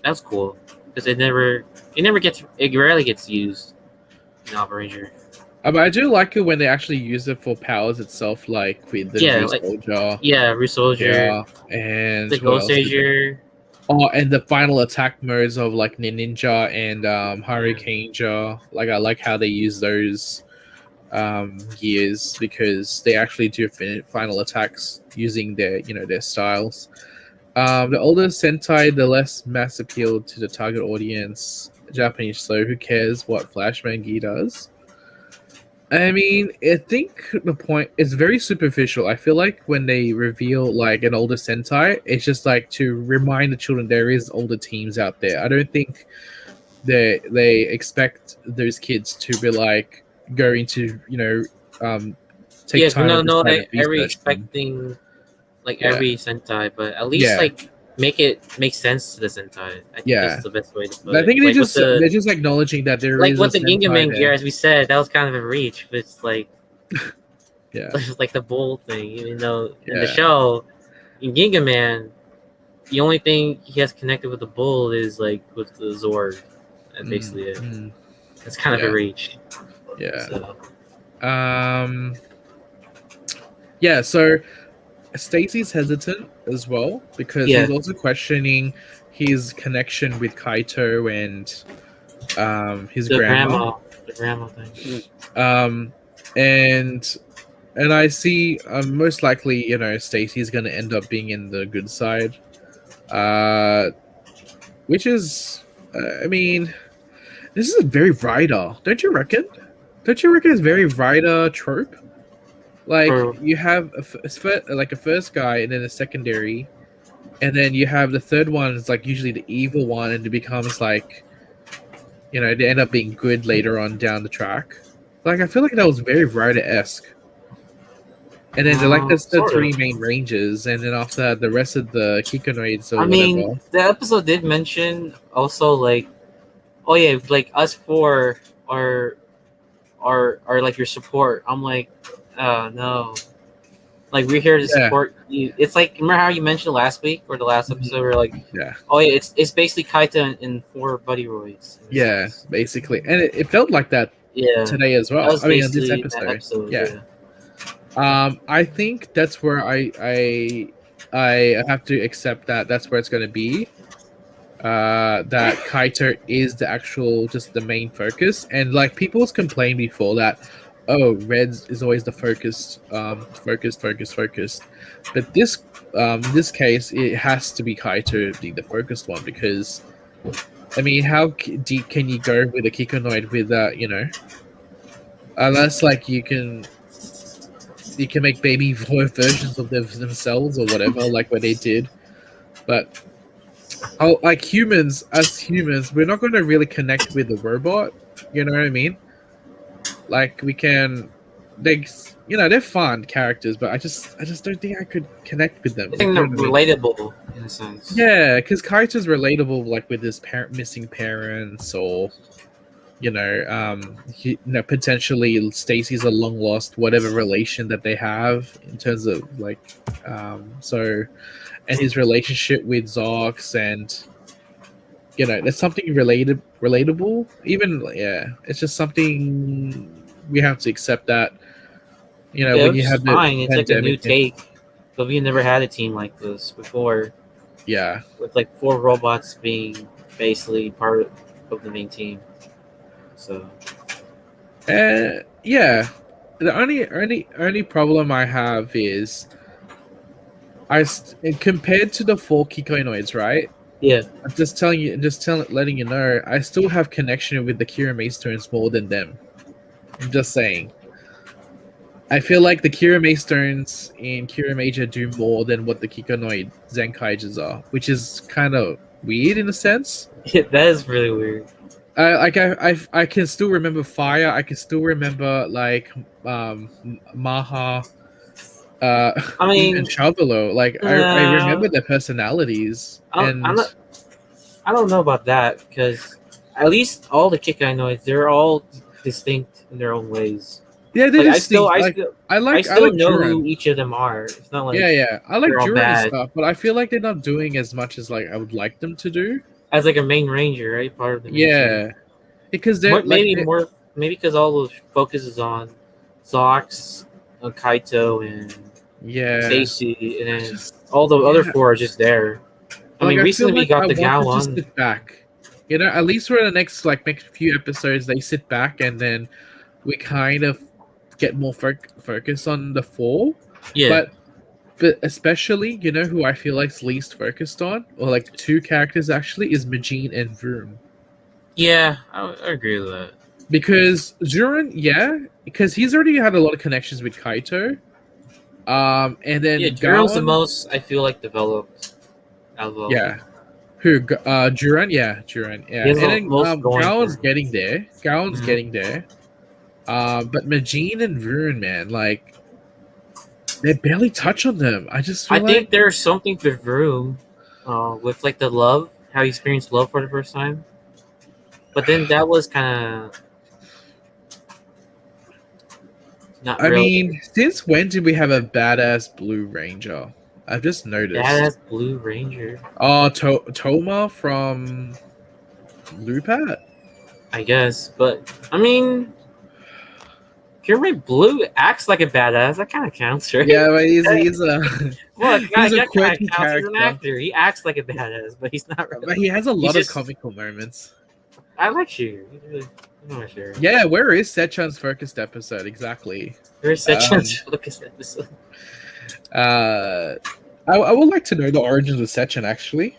that's cool because it rarely gets used in Alpha Ranger. But I do like it when they actually use it for powers itself, like with the Soldier. Yeah, Soldier. And the Ghost Sager. Oh, and the final attack modes of like Ninja and Hurricane. Like I like how they use those gears because they actually do final attacks using their styles. The older Sentai, the less mass appeal to the target audience. Japanese, so who cares what Flashman Gi does? I mean, I think the point is very superficial. I feel like when they reveal like an older Sentai, it's just like to remind the children there is older teams out there. I don't think they expect those kids to be like go into take time no, to no, decide and every research them. expecting like Yeah. every Sentai, but at least Yeah. like make it make sense to the Sentai. I think Yeah. that's the best way to put I think it. Like they're just acknowledging that there like is with a the Sentai Gingaman there. gear, as we said, that was kind of a reach, but it's like Yeah. like the bull thing, even though in the Yeah. show, in Gingaman, the only thing he has connected with the bull is like with the Zord. That's basically it. It's kind of a Yeah. reach. Yeah. So. Yeah, so Stacy's hesitant as well because he's also questioning his connection with Kaito and his grandma. The grandma thing. And I see most likely, Stacy's going to end up being in the good side. Which is I mean, this is a very Rider, don't you reckon? Don't you reckon it's very Rider trope? Like you have a first guy and then a secondary, and then you have the third one is like usually the evil one, and it becomes like, they end up being good later on down the track. Like I feel like that was very Rider-esque. And then the three main ranges, and then after that, the rest of the Kikonoids or whatever. Mean, the episode did mention also like, oh yeah, like us four are like your support. I'm like, no, like we're here to support you. It's like, remember how you mentioned last week or the last episode? We're like, oh yeah, it's basically Kaito and 4 Buddy Roys. Yeah, basically, and it felt like that. Today as well. I mean, on this episode. Yeah. I think that's where I have to accept that that's where it's going to be. That Kaito is just the main focus, and like people's complained before that, Reds is always the focused, but in this case it has to be Kaito be the focused one, because I mean, how deep can you go with a Kikonoid without, unless like you can make baby versions of themselves or whatever, like what they did. But like humans, we're not going to really connect with the robot. You know what I mean? Like we can, they're fun characters, but I just don't think I could connect with them. I think they're relatable in a sense. Yeah, because Kaito's relatable, like with his missing parents, or potentially Stacy's a long lost whatever relation that they have in terms of like, and his relationship with Zox, and there's something relatable. Even it's just something we have to accept that. When you have it's like a new take, but we never had a team like this before. Yeah, with like 4 robots being basically part of the main team. So, yeah, the only problem I have is compared to the 4 Kikonoids, right? Yeah, I'm just letting you know, I still have connection with the Kira Maystones more than them. I'm just saying. I feel like the Kira Maystones in Kira Major do more than what the Kikonoid Zenkaigers are, which is kind of weird in a sense. Yeah, that is really weird. I can still remember Fire. I can still remember like Maha. I mean, and Chavalo. Like I remember their personalities. I don't know about that, because at least all the Kikonoids, they're all distinct in their own ways. Yeah, they're distinct. I still know who each of them are. It's not like I like Duran and stuff, but I feel like they're not doing as much as like I would like them to do. As like a main ranger, right? Part of the main team. Because they're maybe because all the focus is on Zox, Kaito, and Stacy, and then all the other 4 are just there. I mean, recently we got the Gao on. Sit back, at least for the next few episodes, they sit back, and then we kind of get more focus on the 4. Yeah. But especially, who I feel like's least focused on, or like 2 characters actually, is Majin and Vroom. Yeah, I agree with that. Because Juren, yeah, because he's already had a lot of connections with Kaito. And then Yeah, Jiro's the Gaon, most I feel like developed out of all of yeah. them. Who? Juren, yeah, Juren, He yeah. has And the then most going for Gaon's him. getting there. Gaon's Mhm. getting there. But Majin and Ruin, man, like they barely touch on them. I just I feel think like, there's something for Vroom, with like the love, how he experienced love for the first time. But then that was kind of not I really mean, since when did we have a badass Blue Ranger? I've just noticed. badass Blue Ranger. Oh, Toma from Lupat? I guess, but I mean, Purely Blue acts like a badass. That kind of counts, right? Yeah, but he's a Well, he's a that kind quirky of counts. He's an character, actor. He acts like a badass, but he's not but really. he has a He's lot of just. comical moments. I like Shooter. He's really. I'm not sure. Yeah, where is Sechan's focused episode exactly? There's such a focus episode. I would like to know the origins of Sechan actually.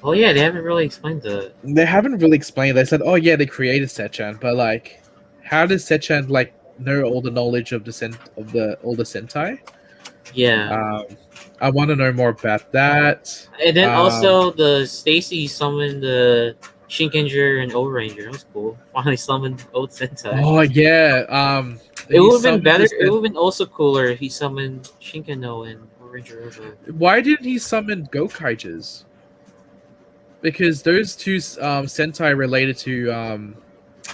Oh yeah, they haven't really explained the. They haven't really explained. They said, "Oh yeah, they created Sechan," but like, how does Sechan like know all the knowledge of all the Sentai? Yeah, I want to know more about that. and then also the Stacy summoned the Shinkenger and Old Ranger. That was cool. Finally summoned old Sentai. Oh yeah. It He would have been summoned better. this- It would have been also cooler if he summoned Shinkano and Old Ranger over. Why didn't he summon Gokaijas? Because those two Sentai related to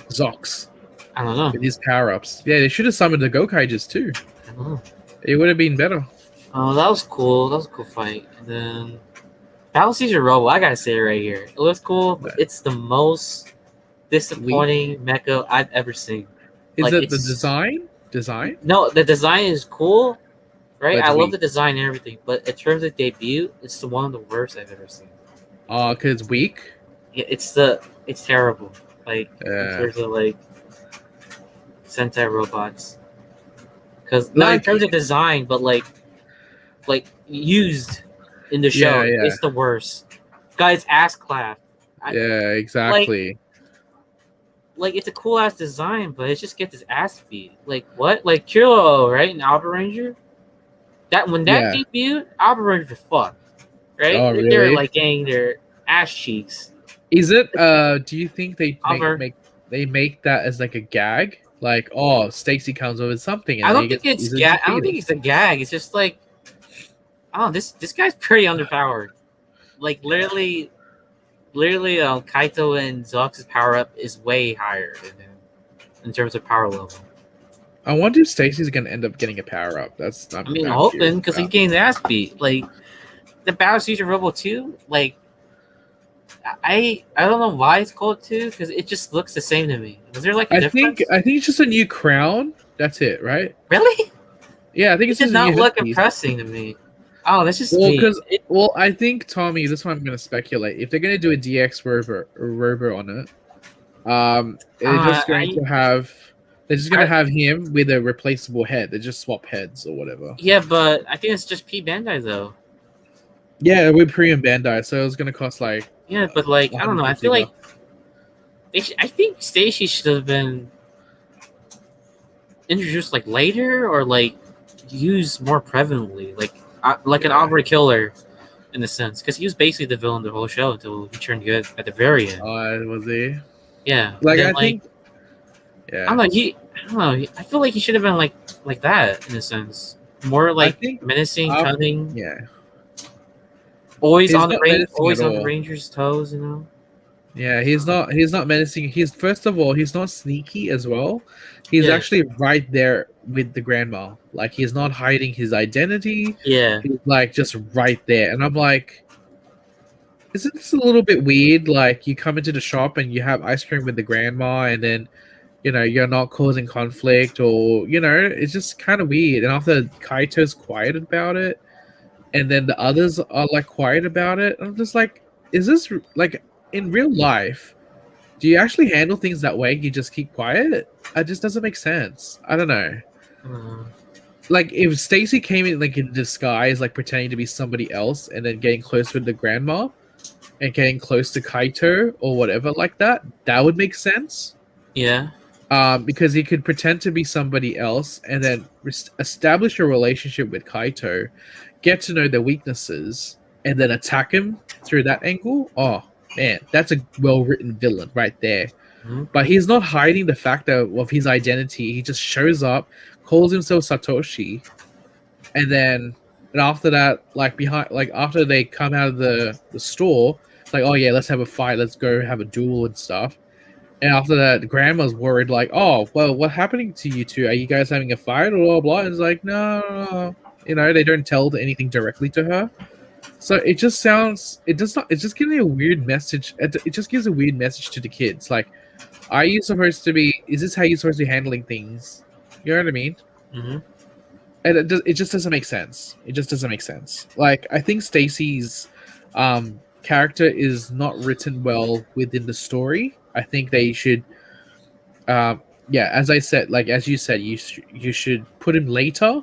Zox I don't know. with his power ups. Yeah, they should have summoned the Gokaijas too. I don't know. It would have been better. Oh, that was cool. That was a cool fight. And then Battle Caesar Robo, I gotta say it right here. It looks cool, but it's the most disappointing mecha I've ever seen. Is Like, it the it's- design? Design? No, the design is cool, right? But I it's love weak. the design and everything, but in terms of debut, it's the one of the worst I've ever seen. Cause it's weak. Yeah, it's terrible. Like in terms of like Sentai robots, because not in Like- terms of design, but like used in the show, Yeah. it's the worst. Guy's ass clap. Yeah, exactly. Like it's a cool ass design, but it just gets his ass beat. Like what? Like Kilo, right? In Alpha Ranger. That when that debuted, Alpha Ranger was fucked. Right? Oh, They're really? like getting their ass cheeks. Is it? Do you think they Cover. make that as like a gag? Like, oh, Stacy comes up with something. And I then don't he think gets it's easily gag. I don't defeated. think it's a gag. It's just like, oh, this guy's pretty underpowered. Like literally, Kaito and Zox's power up is way higher than him in terms of power level. I wonder if Stacy's gonna end up getting a power up. I'm hoping curious because he's about. getting his ass beat. Like the Battle Caesar Robo 2, like I don't know why it's called 2 because it just looks the same to me. Was there like a difference? I think it's just a new crown. That's it, right? Really? Yeah, I think It it's did just a not new look headpiece. impressing to me. Oh, that's just Well, me. because I think Tommy. This one I'm gonna speculate. If they're gonna do a DX rover on it, they're just going to have. They're just gonna have him with a replaceable head. They just swap heads or whatever. Yeah, but I think it's just P Bandai though. Yeah, with Premium Bandai, so it's gonna cost like. Yeah, but like I don't know. I feel like I think Stacy should have been introduced like later or like used more prevalently, like an Outbreak killer, in a sense, because he was basically the villain the whole show until he turned good at the very end. Was he? Yeah, Like then, I think. Yeah. I don't know. I don't know. I feel like he should have been like that in a sense, more like menacing, cunning. Yeah. Always He's on the not range, menacing always at on the all. Ranger's toes. You know. Yeah, he's not menacing. He's first of all, he's not sneaky as well. He's actually right there with the grandma. Like he's not hiding his identity. Yeah. He's like just right there. And I'm like, isn't this a little bit weird? Like you come into the shop and you have ice cream with the grandma and then you're not causing conflict or it's just kind of weird. And after Kaito's quiet about it, and then the others are like quiet about it, I'm just like, is this like in real life, do you actually handle things that way? You just keep quiet? It just doesn't make sense. I don't know. Like if Stacy came in like in disguise, like pretending to be somebody else, and then getting close with the grandma, and getting close to Kaito or whatever like that, that would make sense. Yeah. Because he could pretend to be somebody else and then establish a relationship with Kaito, get to know their weaknesses, and then attack him through that angle. Oh man, that's a well-written villain right there. Mhm. But he's not hiding the fact of his identity. He just shows up, calls himself Satoshi, and then after that, after they come out of the store, it's like, oh yeah, let's have a fight, let's go have a duel and stuff. And after that, Grandma's worried, like, oh, well, what's happening to you two? Are you guys having a fight or blah, blah? And it's like, no. They don't tell anything directly to her. So it just it's just giving a weird message. It just gives a weird message to the kids. Like, is this how you're supposed to be handling things? You know what I mean? Mm-hmm. And it just doesn't make sense. It just doesn't make sense. Like, I think Stacy's character is not written well within the story. I think they should, as I said, as you said, you should put him later,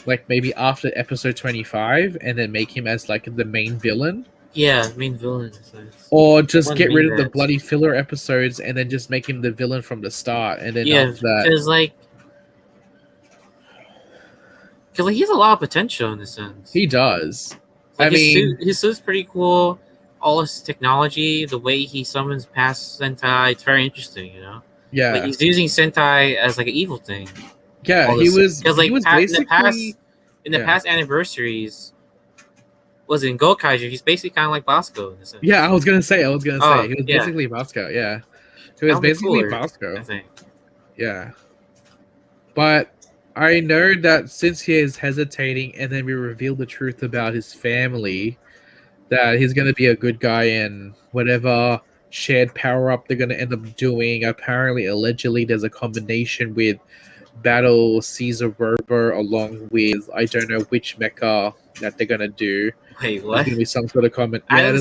like maybe after episode 25, and then make him as like the main villain. Yeah, main villain. Or just get rid of the bloody filler episodes and then just make him the villain from the start, and then after that, because he has a lot of potential in a sense. He does. Like, his suit's pretty cool. All his technology, the way he summons past Sentai, it's very interesting, Yeah. Like, he's using Sentai as like an evil thing. Yeah, he was basically in the past anniversaries. Was in Zenkaiger, he's basically kind of like Bosco in a sense. Yeah, I was gonna say he was basically Bosco. Yeah, he was basically Bosco. I think. Yeah, but I know that since he is hesitating, and then we reveal the truth about his family, that he's going to be a good guy, and whatever shared power up they're going to end up doing. Apparently, allegedly, there's a combination with Battle Caesar Rover along with I don't know which mecha that they're going to do. Wait, what? There's going to be some sort of comment. I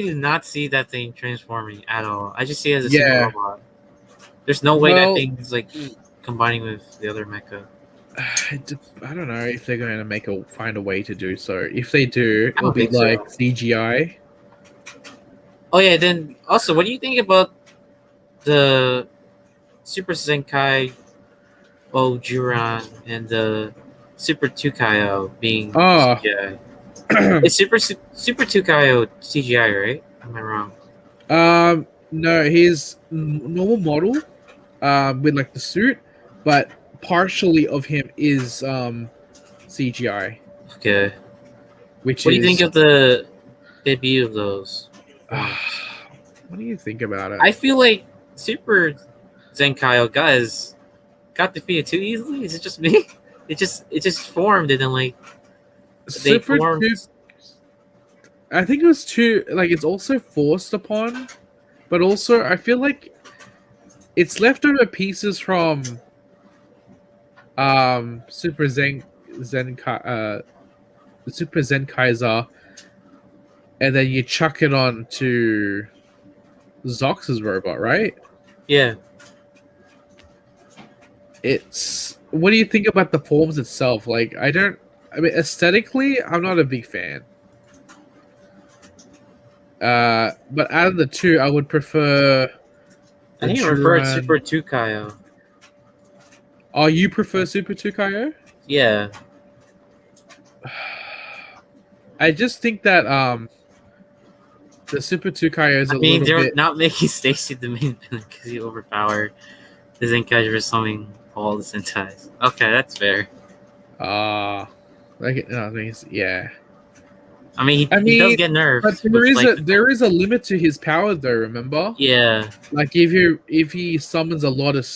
did not see that thing transforming at all. I just see it as a single robot. There's no way that thing is like combining with the other mecha. I don't know if they're going to find a way to do so. If they do, it'll be like CGI. Oh yeah, then also, what do you think about the Super Zenkai Ojuran and the Super Tukayo being CGI? It's Super Tukayo CGI, right? Am I wrong? No, he's normal model, with like the suit, but partially of him is CGI. Okay. What do you think of the debut of those? What do you think about it? I feel like Super Zenkaiger got defeated too easily. Is it just me? It just formed and then like they formed. I think it was too it's also forced upon, but also I feel like it's leftover pieces from Super Zenkaiser, and then you chuck it on to Zox's robot, right? Yeah. What do you think about the forms itself? Aesthetically, I'm not a big fan. But out of the two, I would prefer. I think I prefer Super Tukayo. Oh, you prefer Super Tukayo? Yeah. I just think that the Super Tukayo is they're not making Stacy the main villain because he overpowered the Zenkaiger for summoning all the Sentais. Okay, that's fair. Yeah. I mean, he does get nerfed. But there is a limit to his power, though. Remember? Yeah. Like if he summons a lot of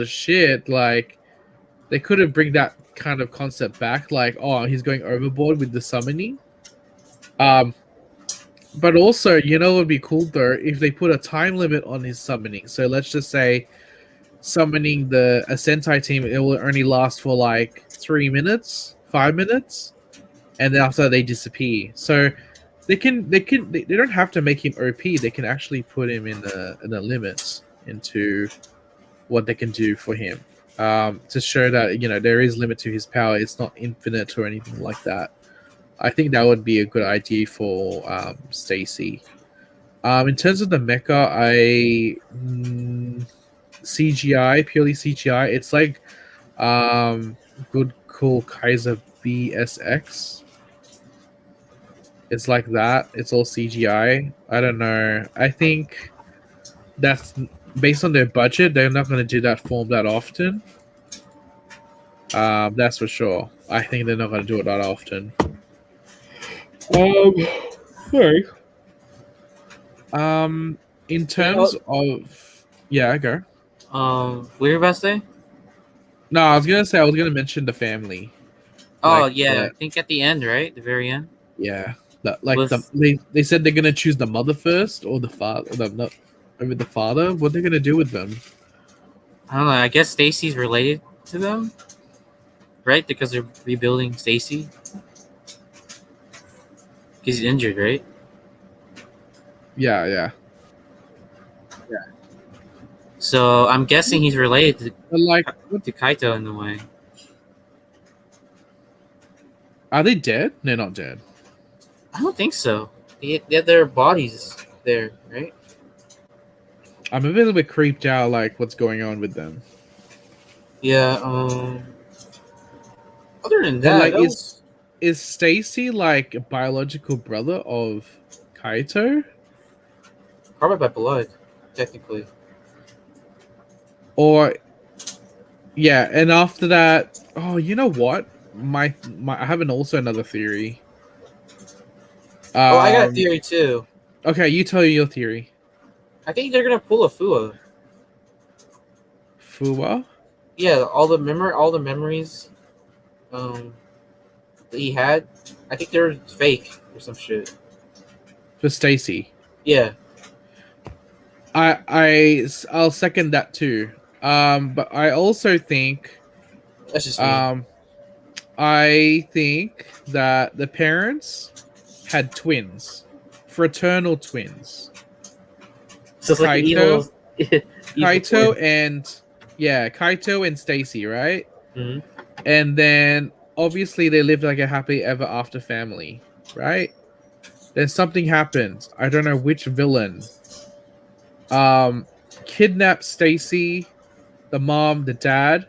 shit, like they could have bring that kind of concept back. Like, oh, he's going overboard with the summoning. But also, it would be cool though if they put a time limit on his summoning. So let's just say summoning a Sentai team, it will only last for like 3 minutes, 5 minutes, and then after they disappear. So they don't have to make him OP. They can actually put him in the limits into what they can do for him, to show that there is limit to his power. It's not infinite or anything like that. I think that would be a good idea for Stacy. In terms of the mecha, CGI, purely CGI. It's like Good Cool Kaiser VSX. It's like that. It's all CGI. I don't know. I think that's based on their budget. They're not going to do that form that often. That's for sure. I think they're not going to do it that often. Sorry. In terms of go. What were you about to say? No, I was gonna mention the family. Oh Like, yeah, I think at the end, right? The very end. Yeah, they said they're gonna choose the mother first or the father, over the father. What they're gonna do with them? I don't know. I guess Stacy's related to them, right? Because they're rebuilding Stacy. He's injured, right? Yeah. So I'm guessing he's related But like, to Kaito in a way. are they dead? They're not dead. I don't think so. They have their bodies there, right? I'm a little bit creeped out, like what's going on with them. Yeah. Other than But, that, like, is Stacy like a biological brother of Kaito? probably by blood, technically. Or yeah, and after that, oh, you know what? My I have another theory. I got a theory too. Okay, you tell your theory. I think they're gonna pull a Fua. Fuwa? Yeah, all the memories, that he had. I think they're fake or some shit. For Stacy. Yeah. I'll second that too. But I also think That's just me. I think that the parents had twins, fraternal twins. So it's like evil Kaito and Stacy, right? Mm-hmm. And then obviously they lived like a happily ever after family, right? Then something happens. I don't know which villain. Kidnap Stacy, the mom, the dad,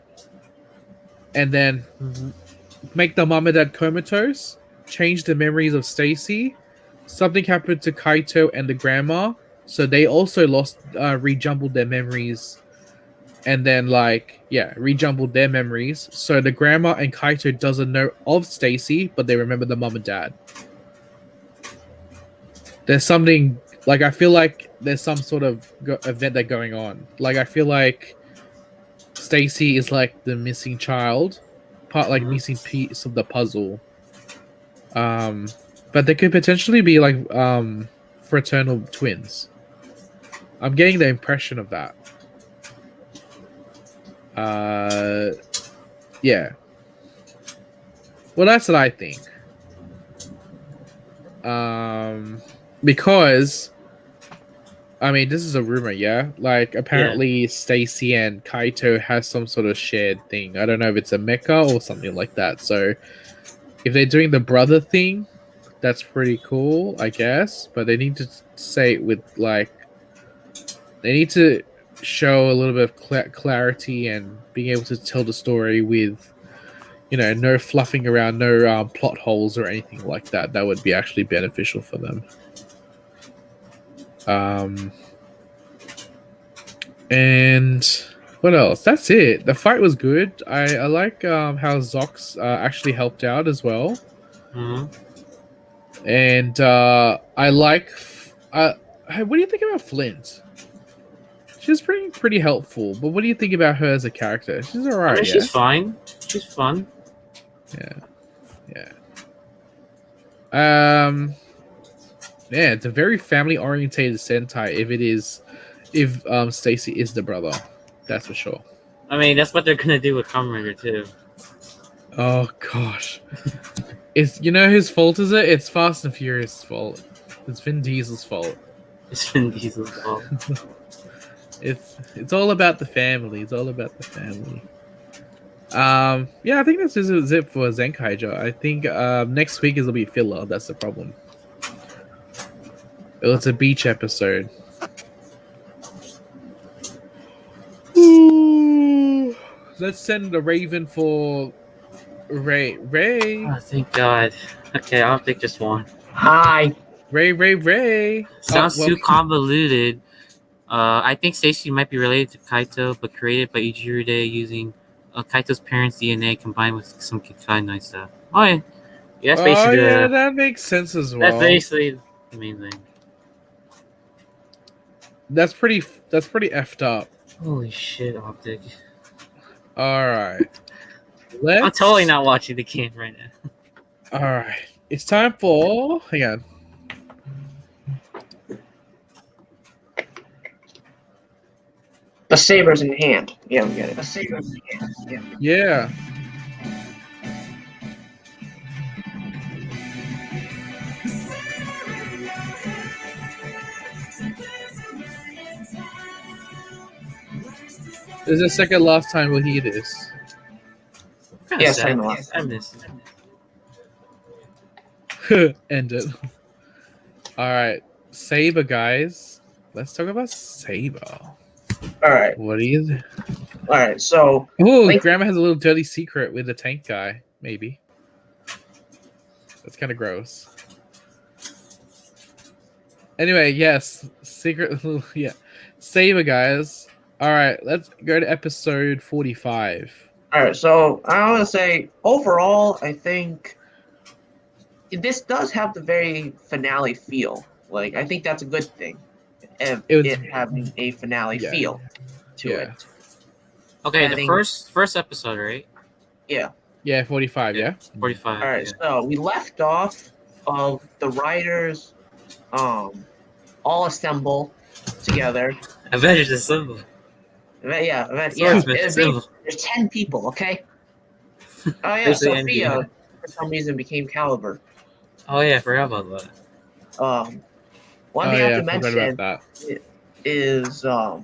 and then make the mom and dad comatose, change the memories of Stacy. Something happened to Kaito and the grandma, so they also rejumbled their memories, and then rejumbled their memories. So the grandma and Kaito doesn't know of Stacy, but they remember the mom and dad. There's something like, I feel like there's some sort of event that's going on. Like, I feel like Stacy is like the missing child, missing piece of the puzzle. But they could potentially be like fraternal twins. I'm getting the impression of that. Yeah. Well, that's what I think. Because I mean, this is a rumor, yeah? Like, apparently Stacy and Kaito has some sort of shared thing. I don't know if it's a mecha or something like that. So, if they're doing the brother thing, that's pretty cool, I guess. But they need to say it with, like... They need to show a little bit of clarity and being able to tell the story with, no fluffing around, no plot holes or anything like that. That would be actually beneficial for them. And what else? That's it. The fight was good. I like how Zox actually helped out as well. Mm-hmm. And I like. What do you think about Flint? She's pretty helpful. But what do you think about her as a character? She's alright. I mean, she's fine. She's fun. Yeah. Yeah, it's a very family-orientated Sentai. If Stacy is the brother, that's for sure. I mean, that's what they're gonna do with Kamen too. Oh gosh, it's whose fault is it? It's Fast and Furious' fault. It's Vin Diesel's fault. It's Vin Diesel's fault. It's all about the family. It's all about the family. Yeah, I think this is it for Zenkaiger. I think next week it'll be filler. That's the problem. It was a beach episode. Ooh. Let's send a raven for Ray. Oh, thank God. Okay, I'll pick just one. Hi. Ray. Sounds well, too convoluted. I think Seishi might be related to Kaito, but created by Ijiride using Kaito's parents' DNA combined with some Kikai night stuff. Oh yeah, that's basically yeah, that makes sense as well. that's basically the main thing. That's pretty effed up. Holy shit, Optic! All right, I'm totally not watching the game right now. All right, it's time for. Hang on. The saber's in hand. Yeah, we get it. The saber's in hand. Yeah. This is the second last time we'll hear this. Yes, I know. I miss End it. All right, Saber, guys. Let's talk about Saber. All right. What is it? All right. So. Oh, Grandma has a little dirty secret with the tank guy. Maybe. That's kind of gross. Anyway, yes, secret. Yeah, Saber, guys. All right, let's go to episode 45. All right. So I want to say overall, I think this does have the very finale feel. Like I think that's a good thing. It having a finale feel to it. Okay, I the think, first episode, right? Yeah. Yeah, 45. Yeah. 45. All right. So we left off of the riders, all assemble together. Avengers Assemble. There's 10 people. Okay. Oh yeah, Sophia for some reason became Caliber. Oh yeah, I forgot about that. One thing I have to mention is that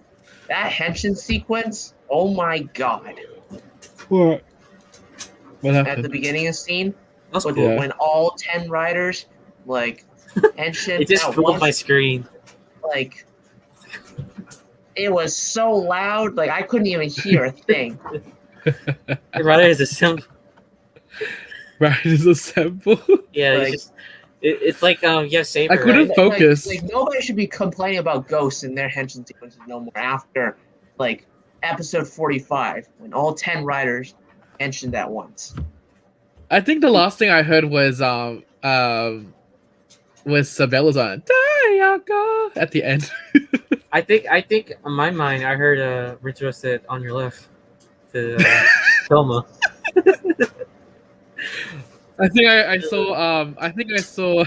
henshin sequence. Oh my god! What happened? At the beginning of the scene, Cool. when all 10 riders like henshin, it just flew off my screen. Like it was so loud, like I couldn't even hear a thing. The riders assemble. Riders assemble. Yeah, like, it's like Saber. I couldn't focus. Like nobody should be complaining about ghosts in their henshin sequences no more after like episode 45 when all 10 riders henshined at once. I think the last thing I heard was Sabella's on Dayako at the end. I think in my mind I heard Ritsuo said on your left to Thelma. I think I saw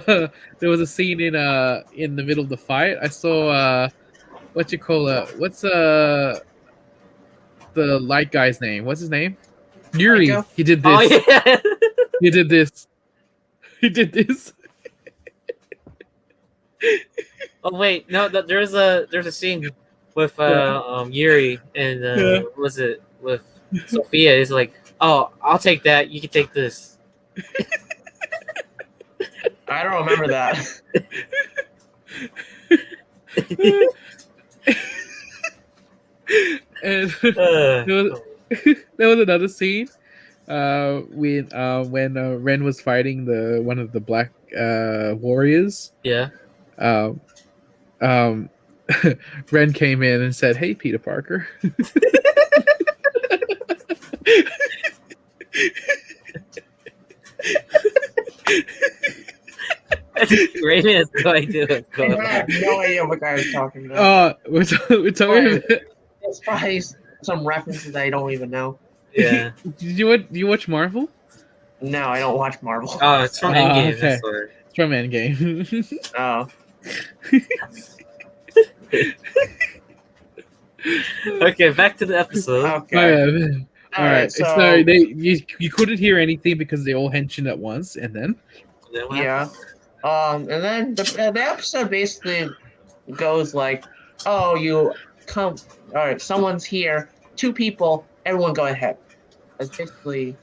there was a scene in the middle of the fight. I saw what's the light guy's name? What's his name? Yuri. Michael? He did this. Oh yeah. He did this. He did this. Oh wait, no, there's a scene with Yuri and was it with Sophia? It's like, oh, I'll take that. You can take this. I don't remember that. And there was another scene when Ren was fighting one of the black warriors. Yeah. Ren came in and said, "Hey, Peter Parker." Raymond has no idea what's I going on. have no idea what guy was talking about. We're talking about. It's probably some references I don't even know. Yeah. Do you watch Marvel? No, I don't watch Marvel. Oh, it's from Endgame. Okay. That's where. It's from Endgame. Oh. Okay, back to the episode. Okay. All right. So you couldn't hear anything because they all henshined at once, and then Yeah. And then the episode basically goes like, oh, you come. All right, someone's here. 2 people. Everyone go ahead. That's basically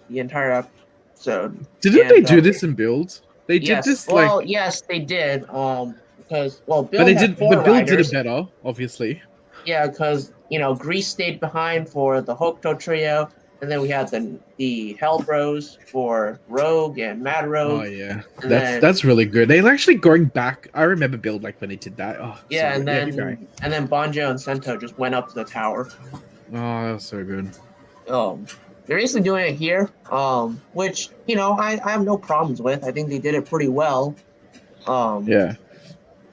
the entire episode. Didn't they do this in Build? They did Yes. this Well, like, yes, they did. Because Bill but they had did, four but Bill did riders. it better, obviously. Yeah, because Grease stayed behind for the Hokuto trio, and then we had the Hell Bros for Rogue and Mad Oh Rogue, yeah, and then that's really good. They're actually going back. I remember Bill like when they did that. Oh, so yeah, good. Yeah, keep going. and then Banjo and Sento just went up to the tower. Oh, that was so good. They're basically doing it here, which I have no problems with. I think they did it pretty well. Yeah.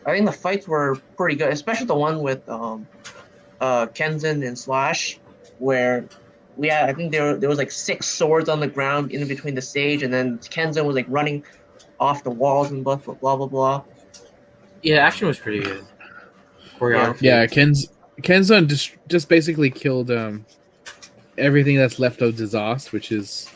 I think the fights were pretty good, especially the one with Kenzan and Slash, where I think there was like 6 swords on the ground in between the stage, and then Kenzan was like running off the walls and blah blah blah blah blah. Yeah, action was pretty good. Choreography. Yeah, Kenzan just basically killed everything that's left of Disaster, which is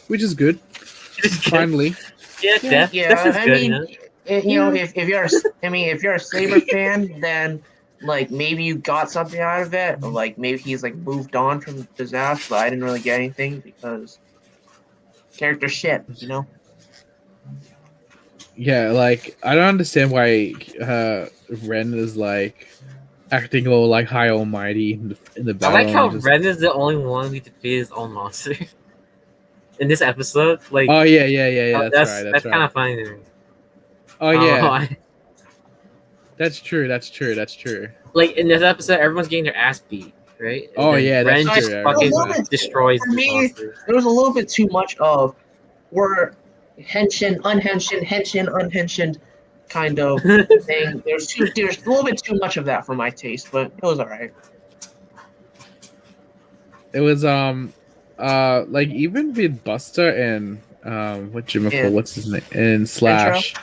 which is good. Finally. Yeah, Death is I good. mean, if you're a Saber fan, then like maybe you got something out of it, or like maybe he's like moved on from Disaster. But I didn't really get anything because character shit, Yeah, like I don't understand why Ren is like acting all like high almighty in the battle. I like how Ren is the only one who defeated his own monster in this episode. Like, oh yeah. That's right. That's kind of funny to me. Oh yeah, that's true. Like in this episode, everyone's getting their ass beat, right? And oh yeah, Ren that's just true. fucking destroys for the me, monster. there was a little bit too much of we're henshin, unhenshin kind of thing. There's a little bit too much of that for my taste, but it was alright. It was like even with Buster and what's his name, and Slash.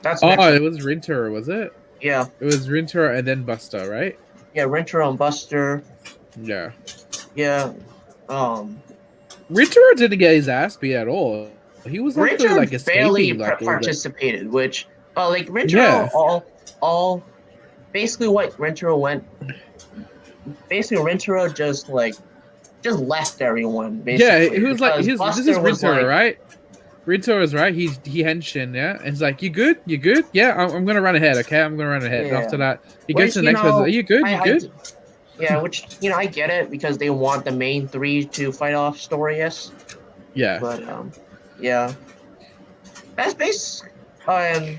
That's it was Rinter, was it? Yeah. It was Rinter and then Buster, right? Yeah, Rinter and Buster. Yeah. Yeah. Rinter didn't get his ass beat at all. He was actually like escaping, barely participated, which like Rinter all basically what Rinter went. Basically, Rinter just left everyone. Basically. Yeah, he was like, this is Rinter, like, right? Rinter is right. He henshin, yeah, and he's like, you good? Yeah, I'm gonna run ahead. Okay, I'm gonna run ahead. Yeah. And after that, he goes to the next person. Are you good? Good? Yeah, which I get it because they want the main 3 to fight off Storius. Yeah. But yeah, that's basically. And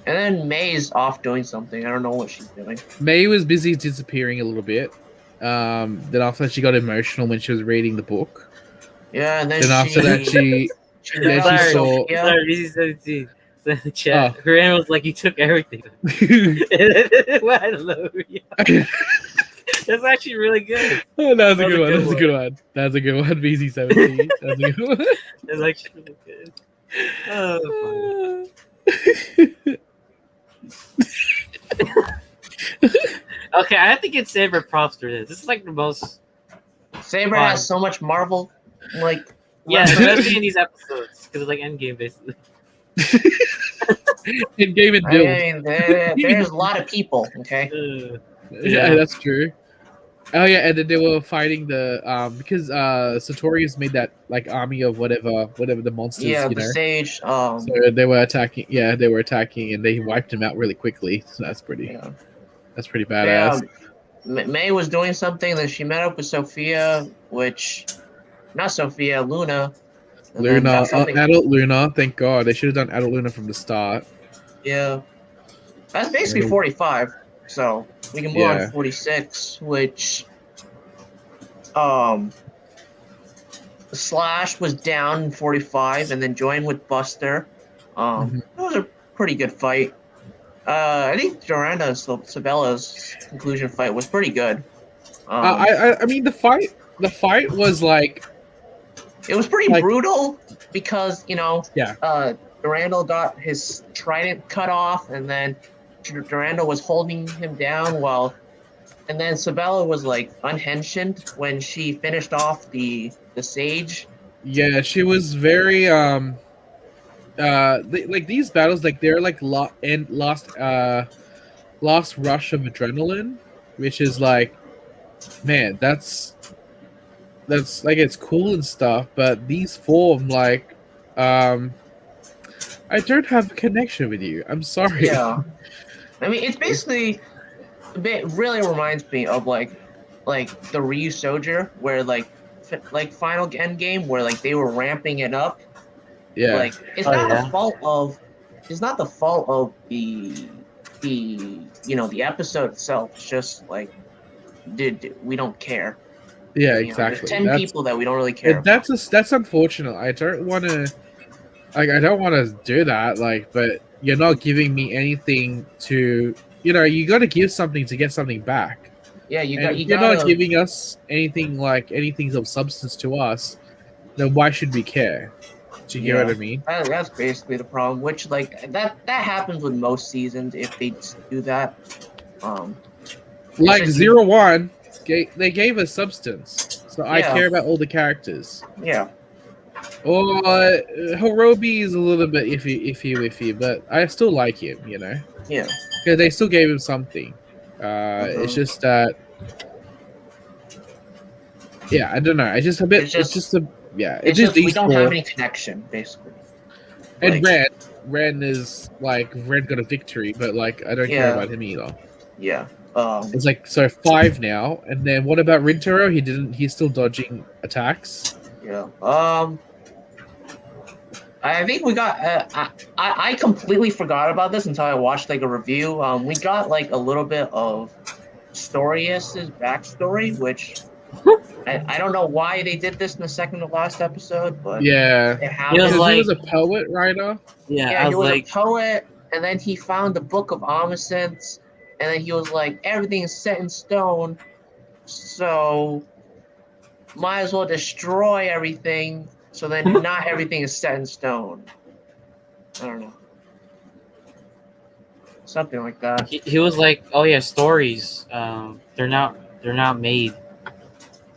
then May's off doing something. I don't know what she's doing. May was busy disappearing a little bit. Then after that, she got emotional when she was reading the book. Yeah, and then after that, she saw. Sorry, BC17. So in the chat, Graham was like, "You took everything." That's actually really good. Oh, that was a good one. That's a good one. That's a good one. BC17. That's a good one. That's actually really good. Oh, okay, I have to get Saber props for this. This is like the most. Saber has so much Marvel, like. Yeah, especially in these episodes because it's like Endgame basically. Endgame and build. I mean, there's a lot of people. Okay. Yeah, that's true. Oh yeah, and then they were fighting the because Sartorius made that like army of whatever the monsters. Yeah, the sage. So they were attacking. Yeah, they were attacking, and they wiped him out really quickly. So that's pretty. Yeah. That's pretty badass. Yeah, May was doing something. Then she met up with Sophia, not Sophia, Luna. Adult Luna. Thank God, they should have done Adult Luna from the start. Yeah, that's basically 45. So we can move on to 46, which Slash was down in 45 and then joined with Buster. It was a pretty good fight. I think Duranda Sabella's conclusion fight was pretty good. I mean the fight was like, it was pretty brutal because Durandal got his trident cut off, and then Durandal was holding him down and then Sabella was like unhenshined when she finished off the sage. Yeah, she was very like these battles, like they're like last rush of adrenaline, which is like, man, that's like, it's cool and stuff, but these form like I don't have a connection with you. I'm sorry. Yeah. I mean, it's basically really reminds me of like the Ryu Soldier, where like final end game, where like they were ramping it up. Yeah. Like it's not the fault of the episode itself. It's just like we don't care. Yeah, exactly. There's 10 people that we don't really care. That's unfortunate. I don't want to do that. Like, but you're not giving me anything to. You got to give something to get something back. Yeah, you're not giving us anything of substance to us. Then why should we care? Do you get what I mean? That's basically the problem. Which like that happens with most seasons if they do that. Like 01, they gave us substance, so I care about all the characters. Yeah. Or Hirobi is a little bit iffy, but I still like him. Yeah. Because they still gave him something. It's just that. Yeah, I don't know. It's just a bit. It's just we don't have any connection, basically. And Ren is like Ren got a victory, but like I don't care about him either. Yeah. It's like 5 now, and then what about Rintaro? He's still dodging attacks. Yeah. I think we got. I completely forgot about this until I watched like a review. We got like a little bit of Storius's backstory, which I don't know why they did this in the second to last episode, but yeah, he was a poet writer. Yeah, he was a poet, and then he found the Book of Omniscience, and then he was like, everything is set in stone, so might as well destroy everything. So then not everything is set in stone. I don't know. Something like that. He was like, oh yeah, stories. They're not made.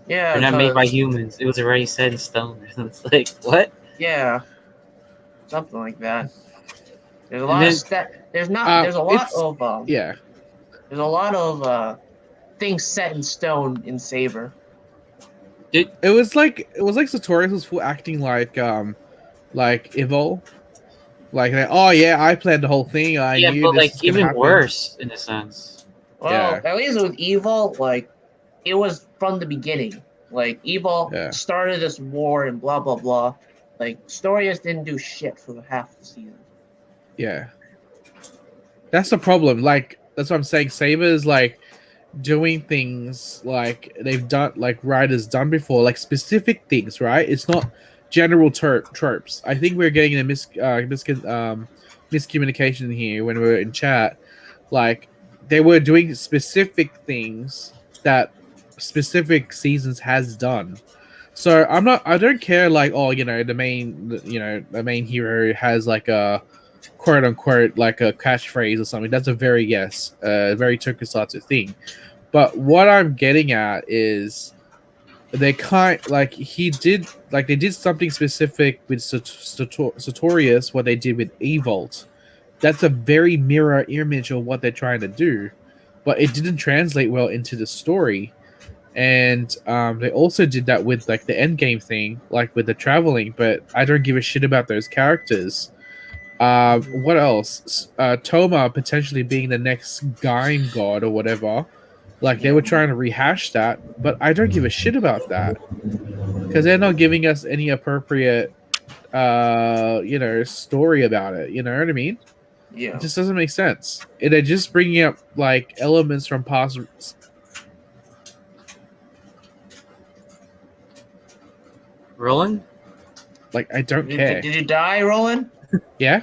Yeah. They're not made by humans. It was already set in stone. It's like, what? Yeah. Something like that. There's a lot of there's a lot of things set in stone in Saber. It was like Sartorius was full acting like evil, like oh yeah, I planned the whole thing. I knew but this like was gonna even happen. worse in a sense. Well, at least with Evil, like it was from the beginning. Like Evil started this war and blah blah blah. Like Storius didn't do shit for the half of the season. Yeah, that's the problem. Like that's what I'm saying. Saber is like doing things like they've done, like writers done before, like specific things, right? It's not general tropes. I think we're getting a miscommunication here when we were in chat. Like they were doing specific things that specific seasons has done. So I don't care like, oh, the main hero has like a quote unquote like a catchphrase or something. That's a very very tokusatsu thing. But what I'm getting at is they did something specific with Sartorius, what they did with Evolt. That's a very mirror image of what they're trying to do, but it didn't translate well into the story. And they also did that with like the endgame thing, like with the traveling, but I don't give a shit about those characters. What else? Toma potentially being the next Gaim god or whatever. Like they were trying to rehash that, but I don't give a shit about that because they're not giving us any appropriate, story about it. You know what I mean? Yeah. It just doesn't make sense. And they're just bringing up like elements from past. Roland? Like I don't care. Did you die, Roland? Yeah.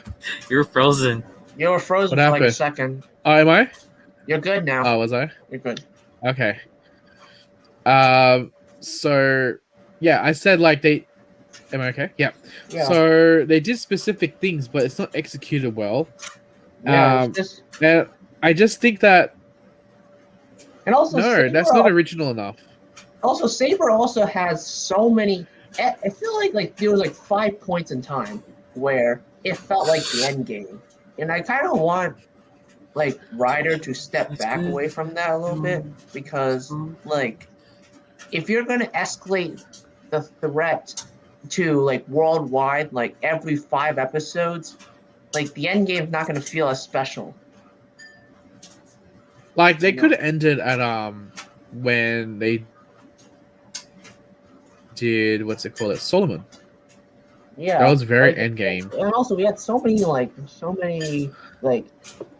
You're frozen. You were frozen for like a second. Oh, am I? You're good now. Oh, was I? You're good. Okay. So yeah, I said like they. Am I okay? Yeah. So they did specific things, but it's not executed well. Yeah. And I just think that. And also, no, that's not original enough. Also, Saber also has so many. I feel like there was like 5 points in time where it felt like the end game, and I kind of want like Ryder to step back away from that a little bit, because like if you're gonna escalate the threat to like worldwide, like every 5 episodes, like the end game's not going to feel as special. Like they could have ended at when they did what's it called? Solomon. Yeah, that was very like, end game. And also, we had so many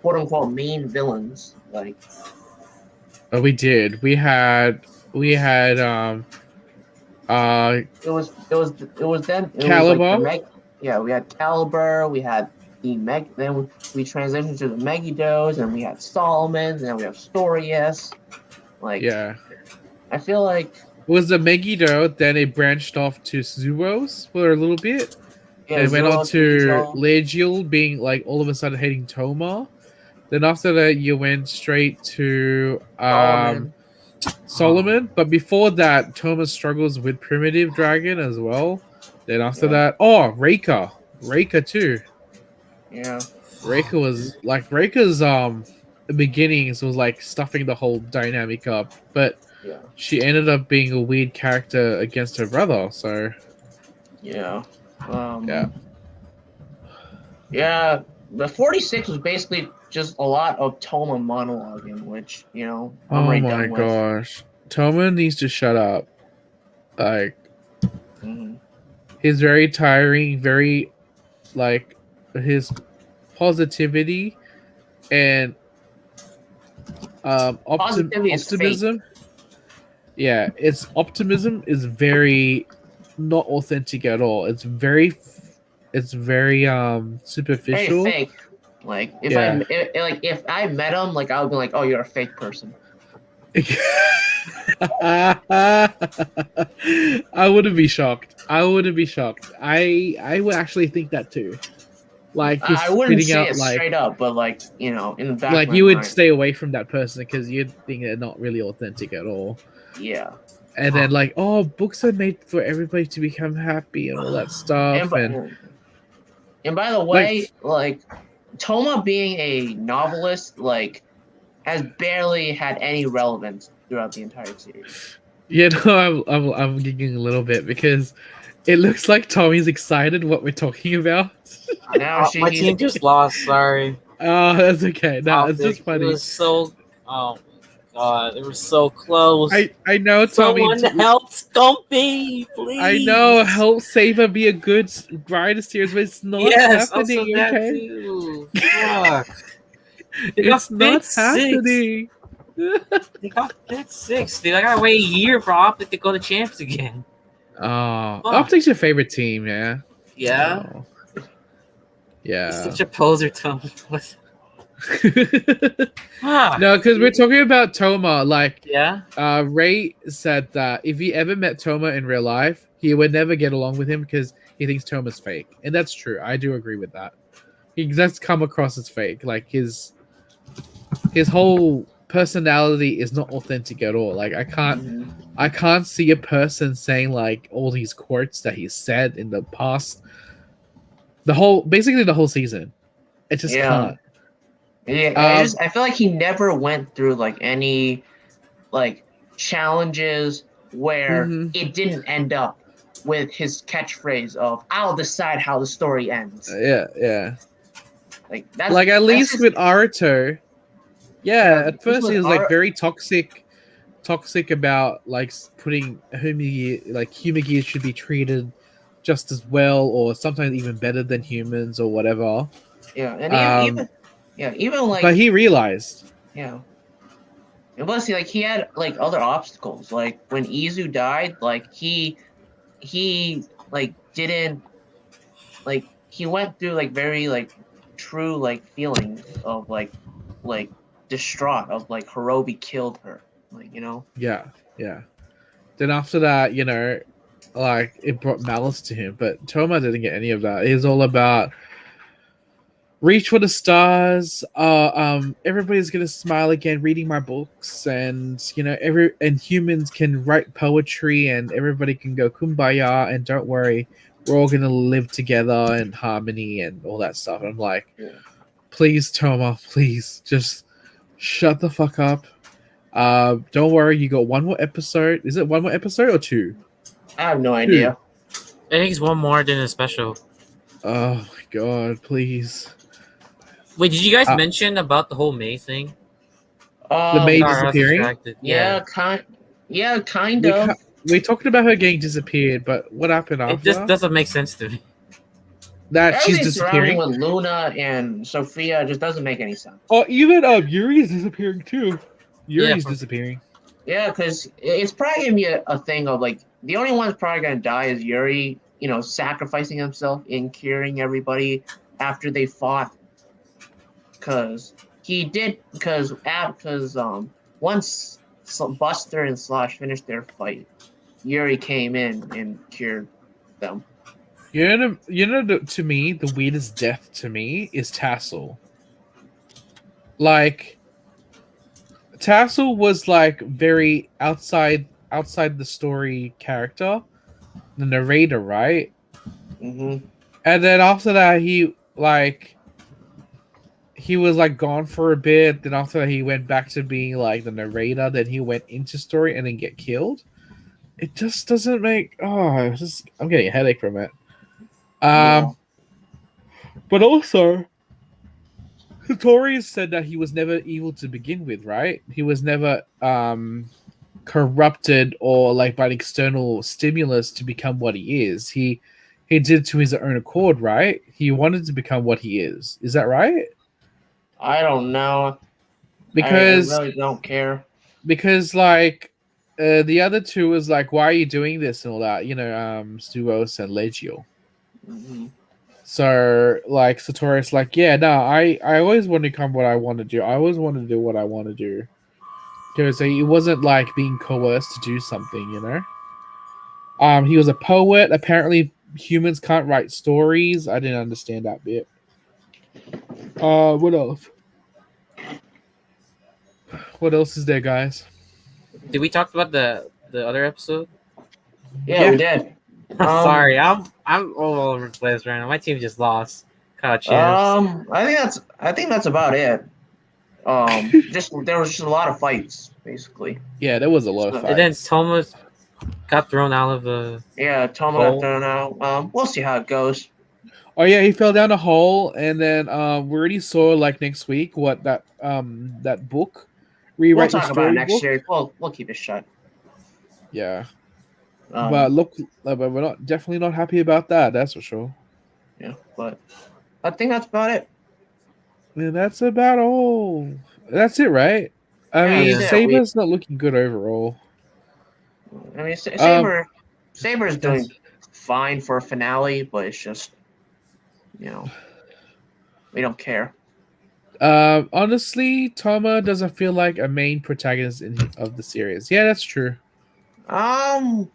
quote unquote main villains. Like, Oh, we did. We had it was them. Caliber. We had Caliber. We had the Meg. Then we transitioned to the Megidos, and we had Solomon. And then we have Storius. Like, yeah, I feel like it was the Megiddo. Then it branched off to Zuos for a little bit. yeah, and went on to Zero, Legiel being like all of a sudden hating Toma. Then after that, you went straight to Solomon. But before that, Toma struggles with Primitive Dragon as well. Then after that, Reika too. Yeah, Reika was like Reika's beginnings was like stuffing the whole dynamic up, but she ended up being a weird character against her brother. So yeah. Yeah, the 46 was basically just a lot of Toma monologuing, which, I'm oh right my done with. gosh. Toma needs to shut up. Like, he's very tiring, very, like, his positivity and optimism. Yeah, its optimism is very not authentic at all. It's very superficial. Very fake. Like if I met him, like I would be like, "Oh, you're a fake person." I wouldn't be shocked. I would actually think that too. Like I wouldn't say it straight up, but like in the back. Like of my you would mind. stay away from that person because you'd think they're not really authentic at all. Yeah. And then like, oh, books are made for everybody to become happy and all that stuff. And by the way, like Toma being a novelist, like, has barely had any relevance throughout the entire series. Yeah, no, I'm giggling a little bit because it looks like Tommy's excited what we're talking about. Now my team just lost. Sorry. Oh, that's okay. No, it's just funny. It was so. Oh God, they were so close. I know, Tommy. Someone help Stumpy, please. I know, help Saber be a good rider series, but it's not happening. Okay. Too. Fuck. It's not happening. They got picked 6. Dude, I gotta wait a year for Optic to go to champs again. Oh, Optic's your favorite team, yeah? Yeah. Oh. Yeah. He's such a poser, Tom. No, because we're talking about Toma. Like, yeah. Ray said that if he ever met Toma in real life, he would never get along with him because he thinks Toma's fake, and that's true. I do agree with that. He does come across as fake. Like his whole personality is not authentic at all. Like I can't see a person saying like all these quotes that he said in the past. Basically the whole season. It just can't. Yeah, I feel like he never went through like any like challenges where it didn't end up with his catchphrase of "I'll decide how the story ends." Yeah. Like that's like at least his... with Aruto. Yeah, at first he was like very toxic about like putting Humagears should be treated just as well or sometimes even better than humans or whatever. Yeah, and even like. But he realized. Yeah. And plus, he had like other obstacles. Like when Izu died, like he like didn't like he went through like very like true like feelings of like distraught of like Hirobi killed her, like Yeah. Then after that, like it brought malice to him, but Toma didn't get any of that. It's all about reach for the stars. Everybody's gonna smile again reading my books, and humans can write poetry, and everybody can go kumbaya, and don't worry, we're all gonna live together in harmony and all that stuff. And I'm like, please, Toma, please just shut the fuck up. Don't worry, you got one more episode. Is it one more episode or 2? I have no idea. I think it's one more than a special. Oh my god, please. Wait, did you guys Uh, mention about the whole May thing? The We May got us disappearing? distracted. Yeah, kind of. We talked about her getting disappeared, but what happened It after just that? doesn't make sense to me. That she's Everything surrounding disappearing? with Luna and Sophia just doesn't make any sense. Oh, even Yuri is disappearing too. Yuri's from- disappearing. Yeah, because it's probably gonna be a thing of like the only one that's probably gonna die is Yuri. Sacrificing himself in curing everybody after they fought. Because he did. Because once Buster and Slosh finished their fight, Yuri came in and cured them. To me, the weirdest death to me is Tassel. Like, Tassel was like very outside the story character, the narrator, right? Mm-hmm. And then after that, he was like gone for a bit. Then after that, he went back to being like the narrator. Then he went into story and then get killed. It just doesn't make. I'm getting a headache from it. Yeah. But also, Satori said that he was never evil to begin with, right? He was never corrupted or like by an external stimulus to become what he is. He did to his own accord, right? He wanted to become what he is. Is that right? I don't know. Because I really don't care. because like the other two was like, why are you doing this and all that? Suos and Legio. Mm-hmm. So like Satori's like, yeah, no, I always want to become what I want to do. I always want to do what I want to do. Because he wasn't like being coerced to do something, He was a poet. Apparently humans can't write stories. I didn't understand that bit. What else? What else is there, guys? Did we talk about the other episode? Yeah, we did. Sorry, I'm all over the place right now. My team just lost. Caught a chance. I think that's about it. There was just a lot of fights, basically. Yeah, there was a lot of fights. And then Thomas got thrown out of the. Yeah, Toma got thrown out. We'll see how it goes. Oh yeah, he fell down a hole, and then we already saw like next week what that book. We'll talk about it next year. We'll keep it shut. Yeah. But we're definitely not happy about that. That's for sure. Yeah, but I think that's about it. Yeah, that's about all. That's it, right? I mean, Saber's not looking good overall. I mean, Saber's doing fine for a finale, but it's just, we don't care. Honestly, Toma doesn't feel like a main protagonist of the series. Yeah, that's true. I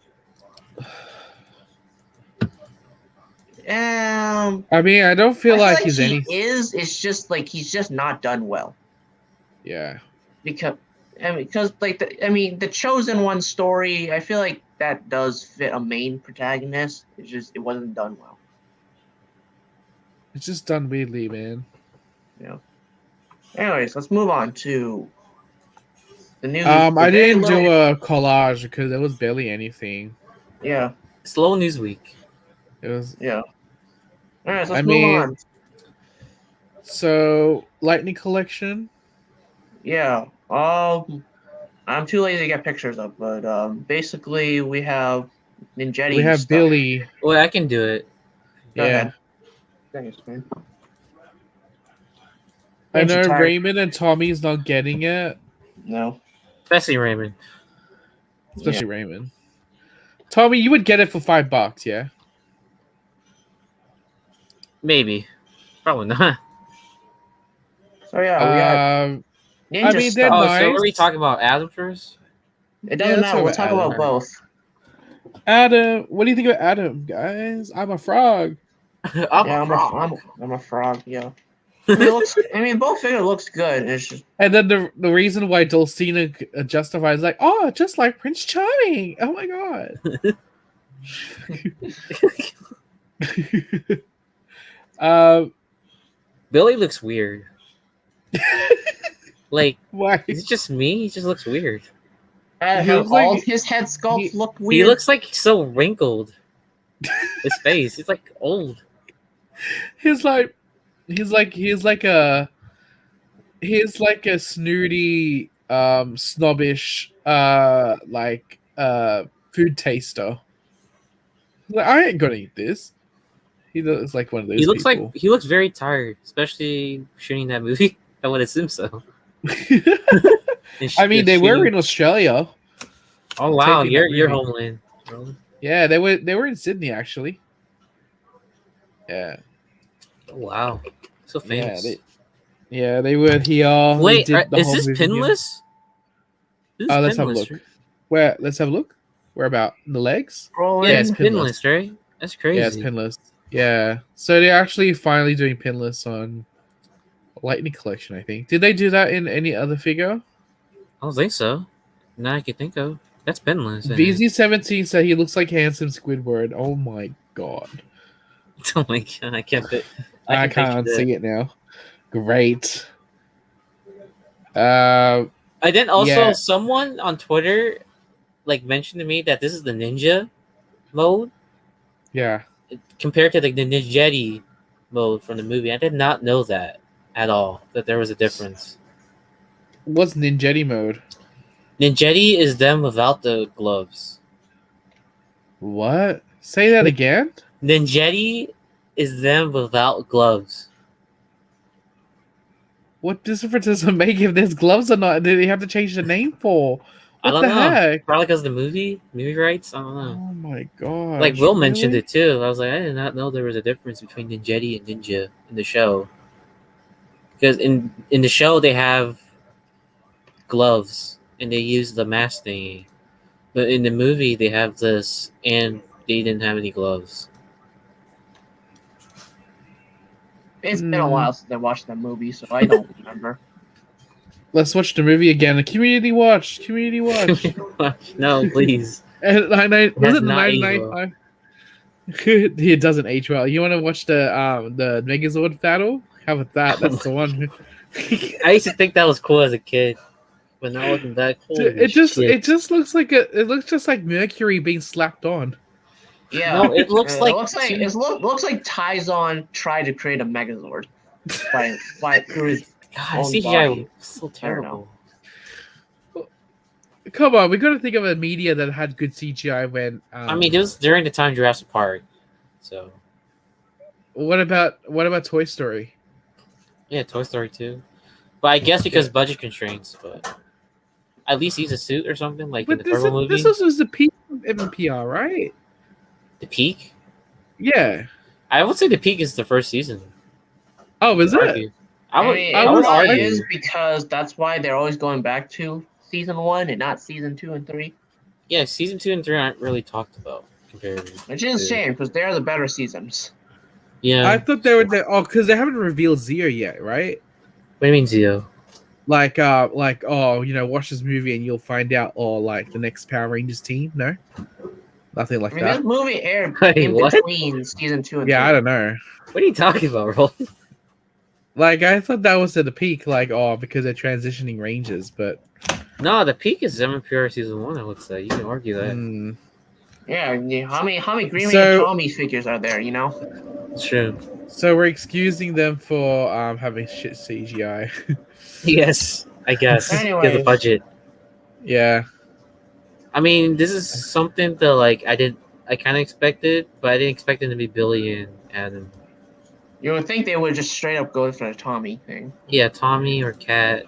mean, I don't feel like he's It's just like he's just not done well. Yeah. Because the Chosen One story, I feel like that does fit a main protagonist. It wasn't done well. It's just done weirdly, man. Yeah. Anyways, let's move on to the news. I didn't do a collage because there was barely anything. Yeah. Slow news week. It was. Yeah. All right, so let's move on. So, Lightning Collection. Yeah. I'm too lazy to get pictures up, but basically we have Ninjetti. We have stuff. Billy. Well, I can do it. Yeah. Thanks, man. I know Raymond and Tommy's not getting it. No. Especially Raymond. Especially Raymond. Tommy, you would get it for $5, yeah? Maybe. Probably not. So yeah, we got Ninja they're nice. So are we talking about Adam first? It doesn't matter. We'll talk about both. Adam, what do you think of Adam, guys? I'm a frog. I'm a frog. Yeah. Both figure looks good. It's just... And then the reason why Dulcina justifies like, oh, just like Prince Charming. Oh my god. Billy looks weird. Like, why? Is it just me? He just looks weird. His head sculpt look weird. He looks like so wrinkled. His face, it's like old. He's like a snooty, snobbish, food taster. Like, I ain't gonna eat this. He looks like one of those He looks people. he looks very tired, especially shooting that movie. I would assume so. I mean, they were in Australia. Oh wow, taping that your movie. homeland. Bro. Yeah, they were in Sydney actually. Yeah. Oh wow, so famous. They were here. Wait, they did the is whole this movie here. pinless? This is Let's have a pinless, look. right? Where? Let's have a look. Where about the legs? Rolling. Yeah, Yeah, it's it's pinless, pinless. right? That's crazy. Yeah, it's pinless. Yeah. So they're actually finally doing pinless on Lightning Collection, I think. Did they do that in any other figure? I don't think so. Now I can think of. That's pinless. VZ17 said he looks like handsome Squidward. Oh my god. Oh my god, I can't fit. I can can't picture see it now. Great. And then also Yeah. someone on Twitter mentioned to me that this is the ninja mode Yeah. compared to the Ninjetti mode from the movie. I did not know that at all, that there was a difference. What's Ninjetti mode? Ninjetti is them without the gloves. What? Say that again? Ninjetti is them without gloves. What difference does it make if there's gloves or not? Did they have to change the name for? I What don't the know. heck? Probably because of the movie rights. I don't know. Oh my god! Like Will mentioned it too. I was like, I did not know there was a difference between Ninjetti and Ninja in the show. Because in the show they have gloves and they use the mask thingy, but in the movie they have this and they didn't have any gloves. It's been a while since I watched that movie, so I don't remember. Let's watch the movie again. Community watch. Community watch. No, please. Was it the That's not 995? It doesn't age well. You want to watch the Megazord battle? How about that? That's the one. I used to think that was cool as a kid, but now looking back, It just looks like it looks just like Mercury being slapped on. Yeah, No, it looks like looks like Taizon tried to create a Megazord by through his God, own CGI body. was so terrible. Come on, we got to think of a media that had good CGI when. I mean, it was during the time Jurassic Park, so What about Toy Story? yeah, Toy Story 2. But I guess because budget constraints, but at least use a suit or something like in the Turbo movie. This was the peak of MPR, right? The peak? Yeah. I would say the peak is the first season. Oh, is it? Argue. I would would argue. is because that's why they're always going back to season 1 and not season 2 and 3. Yeah, season 2 and 3 aren't really talked about compared. Which is a shame because they're the better seasons. Yeah. I thought they were because they haven't revealed Zio yet, right? What do you mean, Zio? Watch this movie and you'll find out, the next Power Rangers team. No, nothing like that. This movie aired Wait, in what? between season 2 and 3. Yeah, I don't know. What are you talking about, Roll? I thought that was at the peak, because they're transitioning Rangers, but No, the peak is MPR season 1, I would say. You can argue that. Yeah, how many Green So- Ranger Tommy figures are there? It's true. so we're excusing them for having shit CGI. Yes, I guess. Get the Anyways. budget. Yeah. I mean, this is something that I kind of expected, but I didn't expect it to be Billy and Adam. You would think they would just straight up go for the Tommy thing. Yeah, Tommy or Cat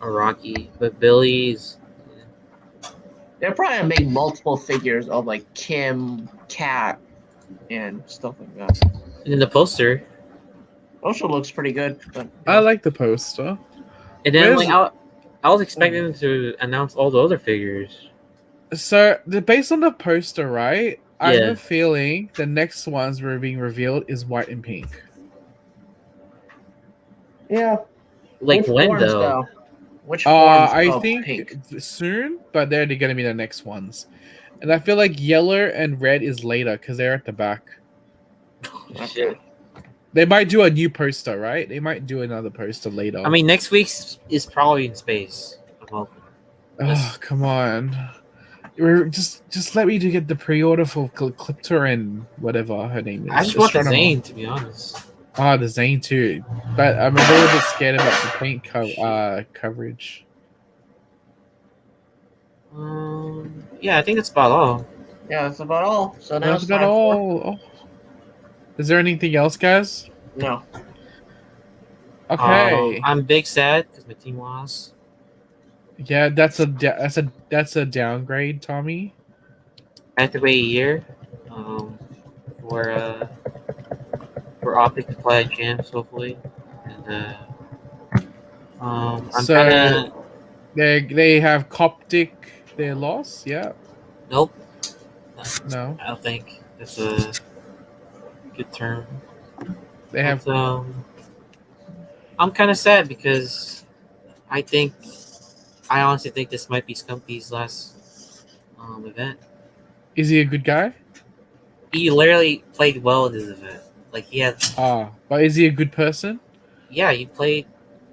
or Rocky, but Billy's. They're probably gonna make multiple figures of Kim, Cat, and stuff like that. And then the poster. Also looks pretty good. But I like the poster. And then Where's- I was expecting them to announce all the other figures. So, based on the poster, right? I have Yeah. a feeling the next ones were being revealed is white and pink. yeah. Like Which when forms, though? Which forms I of think pink? soon, but they're going to be the next ones. And I feel like yellow and red is later because they're at the back. Shit. They might do a new poster, right? They might do another poster later. I mean, next week's is probably in space. I'm hoping. oh, come on. Just let me to get the pre-order for Clipter and whatever her name is. I just want the Astronomer. Zane, to be honest. Ah, the Zane too, but I'm a little bit scared about the paint coverage. Yeah, I think that's about all. Yeah, that's about all. So now That's it's about time for... all. Oh. Is there anything else, guys? No. Okay. I'm big sad because my team lost. Yeah, that's a downgrade, Tommy. I have to wait a year for Optic to play at champs, hopefully. And I'm So kind of they have Coptic their loss. Yeah. nope. No. I don't think that's a good term. They have. But, I'm kind of sad because I honestly think this might be Scumpy's last event. Is he a good guy? He literally played well in this event. Like he had. But is he a good person? Yeah, he played.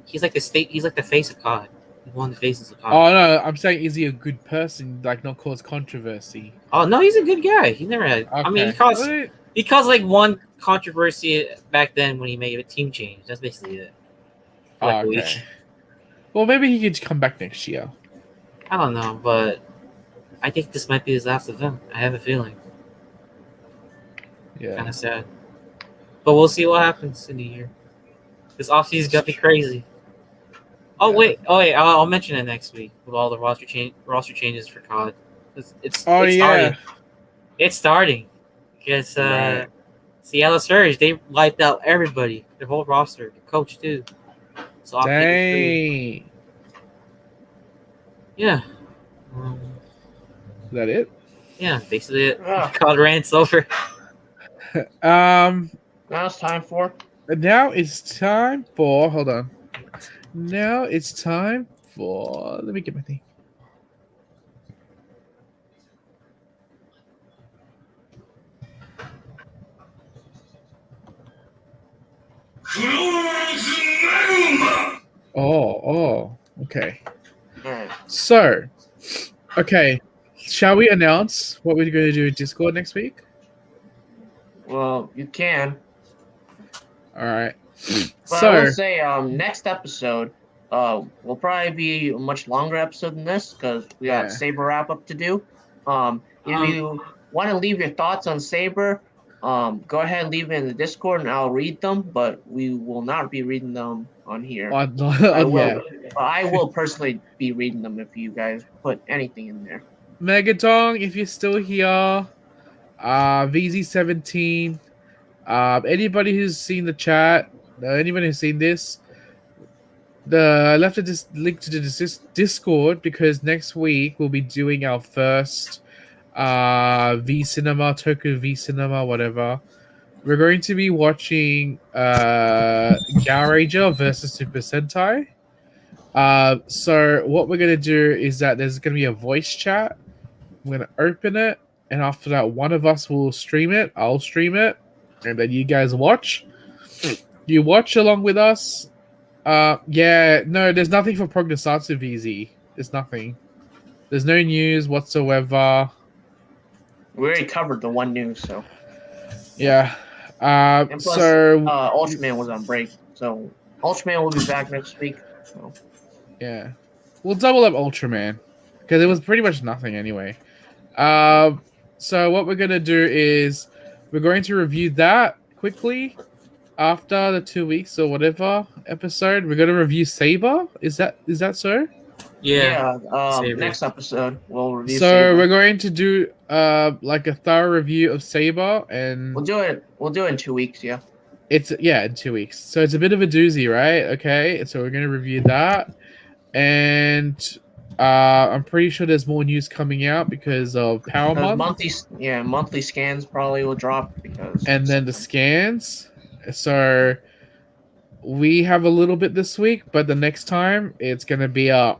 He's like the face of COD. He's one of the faces of COD. Oh no, I'm saying is he a good person? Like not cause controversy. Oh no, he's a good guy. He never had. Okay. I mean, he caused like one controversy back then when he made a team change. That's basically it. For like a week. Well, maybe he could come back next year. I don't know, but I think this might be his last event. I have a feeling. Yeah. Kind of sad. But we'll see what happens in the year. This offseason's gonna be crazy. Oh wait! I'll mention it next week with all the roster changes for COD. It's starting. It's starting because Right. Seattle Surge, they wiped out everybody, their whole roster, the coach too. So Optic is free. Dang. Yeah. Is that it? Yeah, basically it. COD rant's over. Now it's time for... Now it's time for. Hold on. Now it's time for. Let me get my thing. Oh, okay. All right. So, okay. Shall we announce what we're going to do in Discord next week? Well, you can. All right. But I will say, next episode, will probably be a much longer episode than this because we got Saber wrap up to do. If you want to leave your thoughts on Saber, go ahead and leave it in the Discord and I'll read them. But we will not be reading them on here. I will personally be reading them if you guys put anything in there. Megatong, if you're still here, VZ17, anybody who's seen the chat, anybody who's seen this, I left a link to the Discord because next week we'll be doing our first V Cinema, Tokyo V Cinema, whatever. We're going to be watching Garager versus Super Sentai. So what we're gonna do is that there's gonna be a voice chat. I'm gonna open it, and after that, one of us will stream it. I'll stream it, and then you guys watch. You watch along with us. No, there's nothing for Prognosatsu VZ. There's nothing. There's no news whatsoever. We already covered the one news, so yeah. And plus, Ultraman was on break, so Ultraman will be back next week. So. Yeah, we'll double up Ultraman because it was pretty much nothing anyway. So what we're gonna do is we're going to review that quickly after the 2 weeks or whatever episode. We're gonna review Saber. Is that so? Yeah. Next episode we'll review. So Saber. we're going to do like a thorough review of Saber, and we'll do it in 2 weeks. Yeah. In 2 weeks. So it's a bit of a doozy, right? Okay. So we're gonna review that, and I'm pretty sure there's more news coming out because of Power Month. Monthly scans probably will drop because. And then the scans. So we have a little bit this week, but the next time it's gonna be a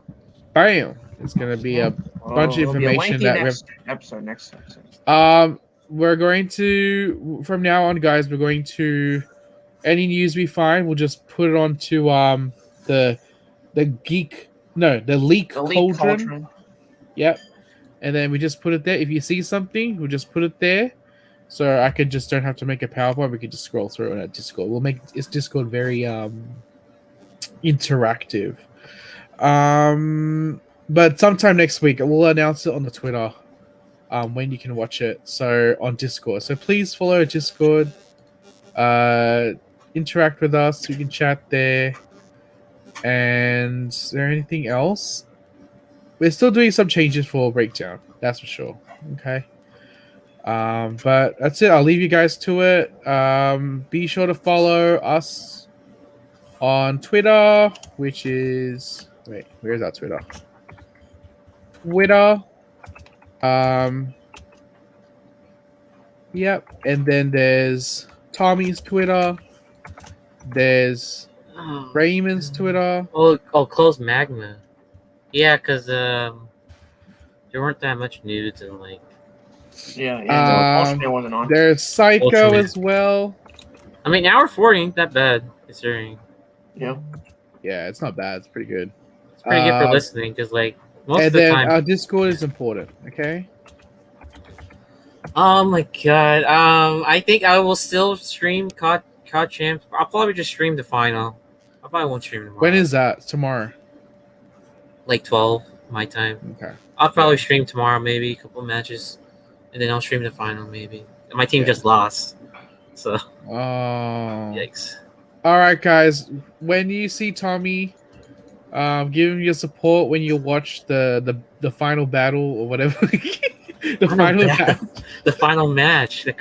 bam. It's gonna be a bunch of information next episode. We're going to from now on, guys. We're going to any news we find, we'll just put it onto the leak cauldron. Yep. and then we just put it there. If you see something, we'll just put it there. So I could just don't have to make a PowerPoint. We could just scroll through it at Discord. We'll make its Discord very interactive. But sometime next week we'll announce it on the Twitter when you can watch it. So on Discord. So please follow Discord. Interact with us. You can chat there. And is there anything else? We're still doing some changes for Breakdown. That's for sure. Okay. But that's it. I'll leave you guys to it. Be sure to follow us on Twitter, which is where's our Twitter? Twitter. Yep. And then there's Tommy's Twitter. There's Raymond's Twitter. Oh, close Magma. Yeah, because there weren't that much nudes and like. Yeah, Ultraman wasn't on. There's Psycho Ultraman as well. I mean, hour 40 ain't that bad considering. Yeah. Yeah, it's not bad. It's pretty good. It's pretty good for listening because like most and of the then time. Our Discord is important. Okay. Oh my god. I think I will still stream COD Champs. I'll probably just stream the final. I probably won't stream tomorrow. When is that? Tomorrow. Like 12 my time. Okay. I'll probably stream tomorrow, maybe a couple of matches, and then I'll stream the final, maybe. My team just lost, so. Oh. Yikes! All right, guys. When you see Tommy, give him your support when you watch the final battle or whatever. The final match. The final match. The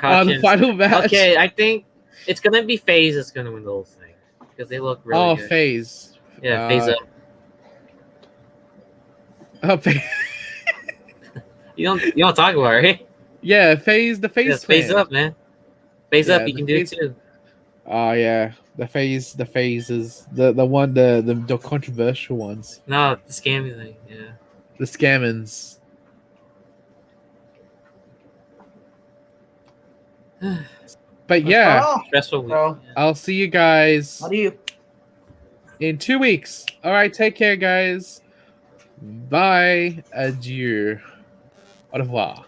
final match. Okay, I think it's gonna be FaZe that's gonna win the whole thing because they look really good. FaZe. Yeah, FaZe up. You don't talk about it, right? Yeah, FaZe. The FaZe. Yeah, FaZe up, man. FaZe up. You can do it too. Oh yeah, the FaZe is the one the controversial ones. No, the scammy thing. Yeah. The scammins. But yeah, stressful week. I'll see you guys. How do you? In 2 weeks. All right, take care, guys. Bye. Adieu. Au revoir.